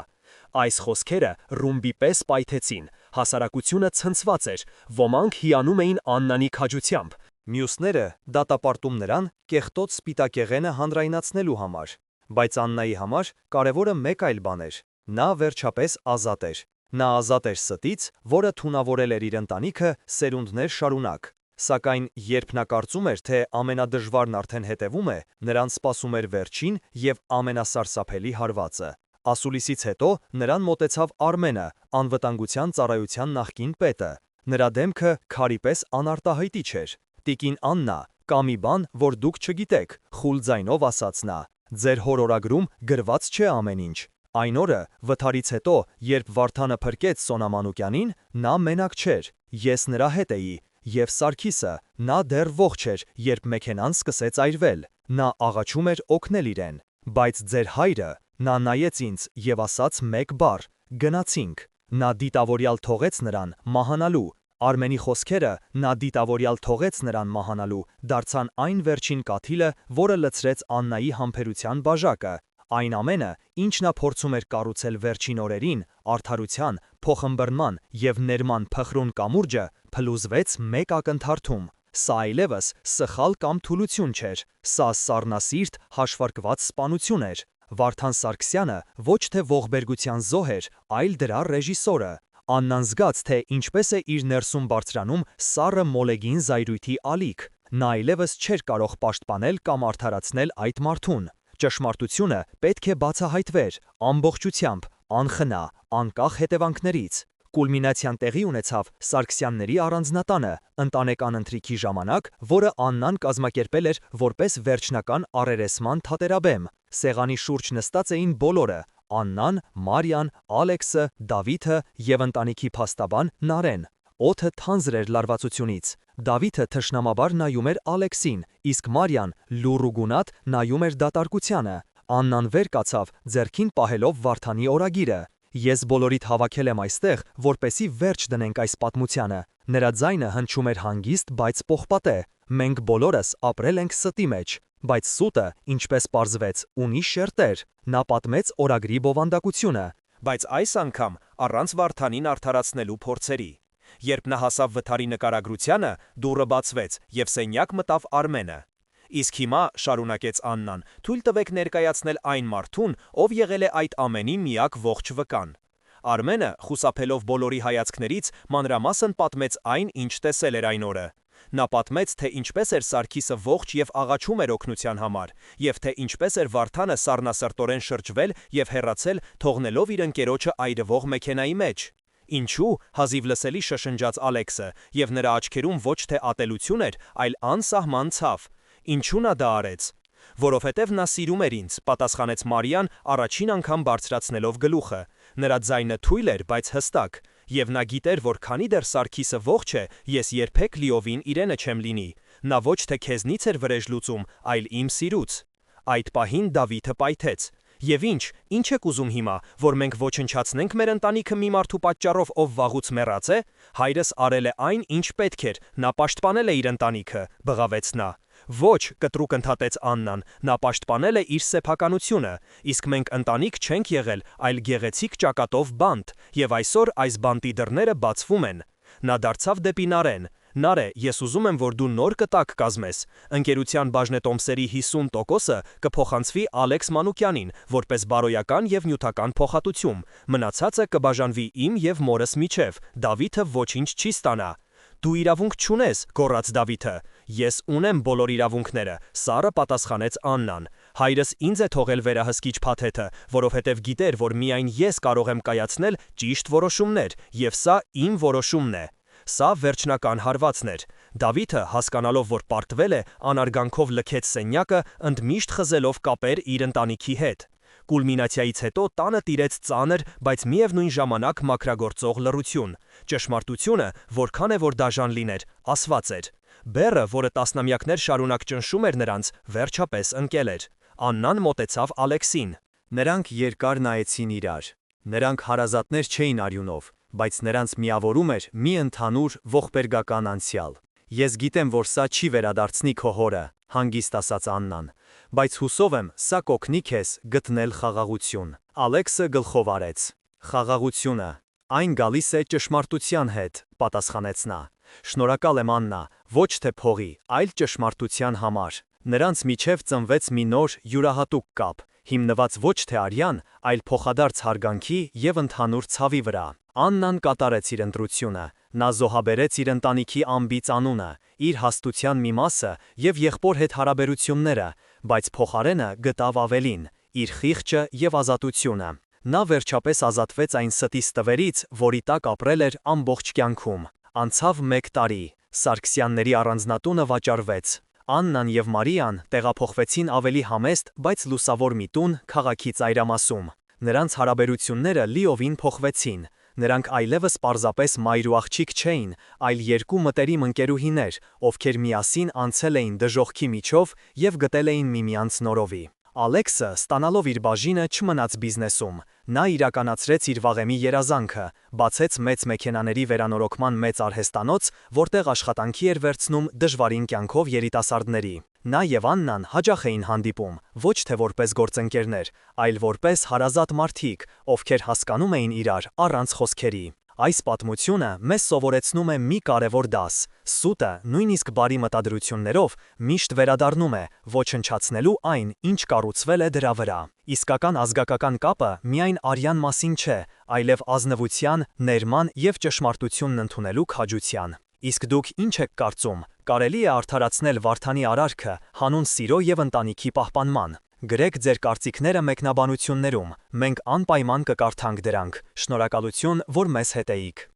Այս խոսքերը ռումբի պես պայթեցին, հասարակությունը ցնցված էր, ոմանք հիանում էին Աննանի քաջությամբ, Մյուսները դատապարտում նրան կեղտոտ սպիտակեղենը հանրայնացնելու համար, բայց Աննայի համար կարևորը մեկ այլ բան էր. նա վերջապես ազատ էր։ Նա ազատ էր ստից, որը թունավորել էր իր ընտանիքը սերունդներ շարունակ։ Սակայն երբ նա կարծում էր, թե ամենադժվարն արդեն հետևում է, նրան սպասում էր վերջին եւ ամենասարսափելի հարվածը։ Ասուլիսից հետո նրան մոտեցավ Արմենը, անվտանգության ծառայության նախկին պետը։ Նրա դեմքը քարի պես անարտահայտիչ էր։ Տիկին Աննա, կա մի բան, որ դուք չգիտեք, խուլ ձայնով ասաց նա։ Ձեր հորորագրում գրված չէ ամեն ինչ։ Այն օրը, վթարից հետո, երբ Վարդանը փրկեց Սոնա Մանուկյանին, նա մենակ չէր։ Ես նրա հետ էի, եւ Սարգիսը, նա դեռ ողջ էր, երբ մեքենան սկսեց այրվել։ Նա աղաչում էր օգնել իրեն։ Բայց ձեր հայրը, նա նայեց ինձ եւ ասաց մեկ բառ. գնացինք։ Նա դիտավորյալ թողեց նրան մահանալու։ Արմենի խոսքերը նա դիտավորյալ թողեց նրան մահանալու, դարձան այն վերջին կաթիլը, որը լցրեց Աննայի համբերության բաժակը։ Այն ամենը, ինչ նա փորձում էր կառուցել վերջին օրերին, արդարության, փոխըմբռնման եւ ներման փխրուն կամուրջը, փլուզվեց մեկ ակնթարթում։ Սա այլևս սխալ կամ թուլություն չէր, սա սառնասիրտ հաշվարկված սպանություն էր։ Վարդան Սարգսյանը ոչ թե ողբերգության զոհ էր, այլ դրա ռեժիսորը։ Աննան զգաց, թե ինչպես է իր ներսում բարձրանում սառը մոլեգին զայրույթի ալիք։ Նա այլևս չէր կարող պաշտպանել կամ արդարացնել այդ մարդուն։ Ճշմարտությունը պետք է բացահայտվեր, ամբողջությամբ, անխնա, անկախ հետևանքներից։ Կուլմինացիան տեղի ունեցավ Սարգսյանների առանձնատանը, ընտանեկան ընթրիքի ժամանակ, որը Աննան կազմակերպել էր որպես վերջնական առերեսման թատերաբեմ։ Սեղանի շուրջ նստած էին բոլորը՝ Աննան, Մարիան, Ալեքսը, Դավիթը եւ ընտանիքի փաստաբան Նարեն։ Օդը թանձր էր լարվածությունից։ Դավիթը թշնամաբար նայում էր Ալեքսին, իսկ Մարիան լուռ ու գունատ նայում էր դատարկությանը։ Աննան վեր կացավ, ձեռքին պահելով Վարդանի օրագիրը։ Ես բոլորիդ հավաքել եմ այստեղ, որպեսի վերջ դնենք այս պատմությանը։ Նրա ձայնը հնչում էր հանգիստ, բայց պողպատե։ Մենք բոլորս ապրել ենք ստի մեջ, բայց սուտը, ինչպես պարզվեց, ունի շերտեր։ Նա պատմեց օրագրի բովանդակությունը, բայց այս անգամ առանց Վարդանին արդարացնելու փորձերի։ Երբ նա հասավ վթարի նկարագրությանը, դուռը բացվեց եւ սենյակ մտավ Արմենը։ Իսկ հիմա, շարունակեց Աննան, թույլ տվեք ներկայացնել այն մարդուն, ով եղել է այդ ամենի միակ ողջ վկան։ Արմենը, խուսափելով բոլորի հայացքներից, մանրամասն պատմեց այն, ինչ տեսել էր այն օրը։ Նա պատմեց, թե ինչպես էր Սարգիսը ողջ եւ աղաչում էր օգնության համար, եւ թե ինչպես էր Վարդանը սառնասրտորեն շրջվել եւ հեռացել, թողնելով իր ընկերոջը այրվող մեքենայի մեջ։ Ինչու, հազիվ լսելի շշնջաց Ալեքսը, եւ նրա աչքերում ոչ թե ատելություն էր, այլ անսահման ցավ։ Ինչու նա դա արեց։ Որովհետև նա սիրում էր ինձ, պատասխանեց Մարիան, առաջին անգամ բարձրացնելով գլուխը։ Նրա ձայնը թույլ էր, բայց հստակ, եւ նա գիտեր, որ քանի դեռ Սարգիսը ողջ է, ես երբեք լիովին իրենը չեմ լինի։ Նա ոչ թե քեզնից էր վրեժ լուծում, այլ իմ սիրուց։ Այդ պահին Դավիթը պայթեց։ Եվ ինչ եք ուզում հիմա, որ մենք ոչնչացնենք մեր ընտանիքը մի մարդու պատճառով, ով վաղուց մեռած է։ Հայրս արել է այն, ինչ պետք էր, նա պաշտպանել է իր ընտանիքը, բղավեց նա։ Ոչ, կտրուկ ընդհատեց Աննան, նա պաշտպանել է իր սեփականությունը, իսկ մենք ընտանիք չենք եղել, այլ գեղեցիկ ճակատով բանտ, եւ այսօր այս բանտի դռները բացվում են։ Նա դարձավ դեպի Նարեն։ Նարե, ես ուզում եմ, որ դու նոր կտակ կազմես։ Ընկերության բաժնետոմսերի 50%-ը կփոխանցվի Ալեքս Մանուկյանին, որպես բարոյական եւ նյութական փոխհատուցում։ Մնացածը կբաժանվի իմ եւ մորս միջև։ Դավիթը ոչինչ չի ստանա։ Դու իրավունք չունես, գոռաց Դավիթը։ Ես ունեմ բոլոր իրավունքները, սառը պատասխանեց Աննան։ Հայրս ինձ է թողել վերահսկիչ փաթեթը, որովհետև գիտեր, որ միայն ես կարող եմ կայացնել ճիշտ որոշումներ, եւ սա իմ որոշումն է։ Սա վերջնական հարվածն էր։ Դավիթը, հասկանալով, որ պարտվել է, անարգանքով լքեց սենյակը, ընդմիշտ խզելով կապեր իր ընտանիքի հետ։ Կուլմինացիայից հետո տանը տիրեց ծանր, բայց միևնույն ժամանակ մաքրագործող լռություն։ Ճշմարտությունը, որքան է որ դաժան լիներ, ասված էր։ Բեռը, որը տասնամյակներ շարունակ ճնշում էր նրանց, վերջապես ընկել էր։ Աննան մոտեցավ Ալեքսին։ Նրանք երկար նայեցին իրար։ Նրանք հարազատներ չէին արյունով, բայց նրանց միավորում էր մի ընդհանուր ողբերգական անցյալ։ Ես գիտեմ, որ սա չի վերադարձնի քո հորը, հանգիստ ասաց Աննան, բայց հուսով եմ, սա կօգնի քեզ գտնել խաղաղություն։ Ալեքսը գլխով արեց։ Խաղաղությունը, այն գալիս է ճշմարտության հետ, պատասխանեց նա։ Շնորհակալ եմ Աննա, ոչ թե փողի, այլ ճշմարտության համար։ Նրանց միջև ծնվեց մի նոր յուրահատուկ կապ, հիմնված ոչ թե արյան, այլ փոխադարձ հարգանքի և ընդհանուր ցավի վրա։ Աննան կատարեց իր ընտրությունը, նա զոհաբերեց իր ընտանիքի անբիծ անունը, իր հաստության մի մասը և եղբոր հետ հարաբերությունները, բայց փոխարենը գտավ ավելին՝ իր խիղճը և ազատությունը։ Նա վերջապես ազատվեց այն ստի ստվերից, որի տակ ապրել էր ամբողջ կյանքում։ Անցավ 1 տարի, Սարգսյանների առանձնատունը վաճառվեց։ Աննան և Մարիան տեղափոխվեցին ավելի համեստ, բայց լուսավոր մի տուն քաղաքի ծայրամասում։ Նրանց հարաբերությունները լիովին փոխվեցին։ Նրանք այլևս պարզապես մայր ու աղջիկ չէին, այլ երկու մտերիմ ընկերուհիներ, ովքեր միասին անցել էին դժոխքի միջով և գտել էին միմյանց նորովի։ Ալեքսը, ստանալով իր բաժինը, չմնաց բիզնեսում։ Նա իրականացրեց իր վաղեմի երազանքը, բացեց մեծ մեքենաների վերանորոգման մեծ արհեստանոց, որտեղ աշխատանքի էր վերցնում դժվարին կյանքով երիտասարդների։ Նա և Աննան հաճախ էին հանդիպում, ոչ թե որպես գործընկերներ, այլ որպես հարազատ մարդիկ, ովքեր հասկանում էին իրար առանց խոսքերի։ Այս պատմությունը մեզ սովորեցնում է մի կարևոր դաս. սուտը, նույնիսկ բարի մտադրություններով, միշտ վերադառնում է, ոչնչացնելու այն, ինչ կառուցվել է դրա վրա։ Իսկական ազգակական կապը միայն արյան մասին չէ, այլև ազնվության, ներման և ճշմարտությունն ընդունելու քաջության։ Իսկ դուք ինչ եք կարծում, կարելի է արդարացնել Վարդանի արարքը հանուն սիրո և ընտանիքի պահպանման։ Գրեք ձեր կարծիքները մեկնաբանություններում, մենք անպայման կկարդանք դրանք։ Շնորհակալություն, որ մեզ հետ էիք։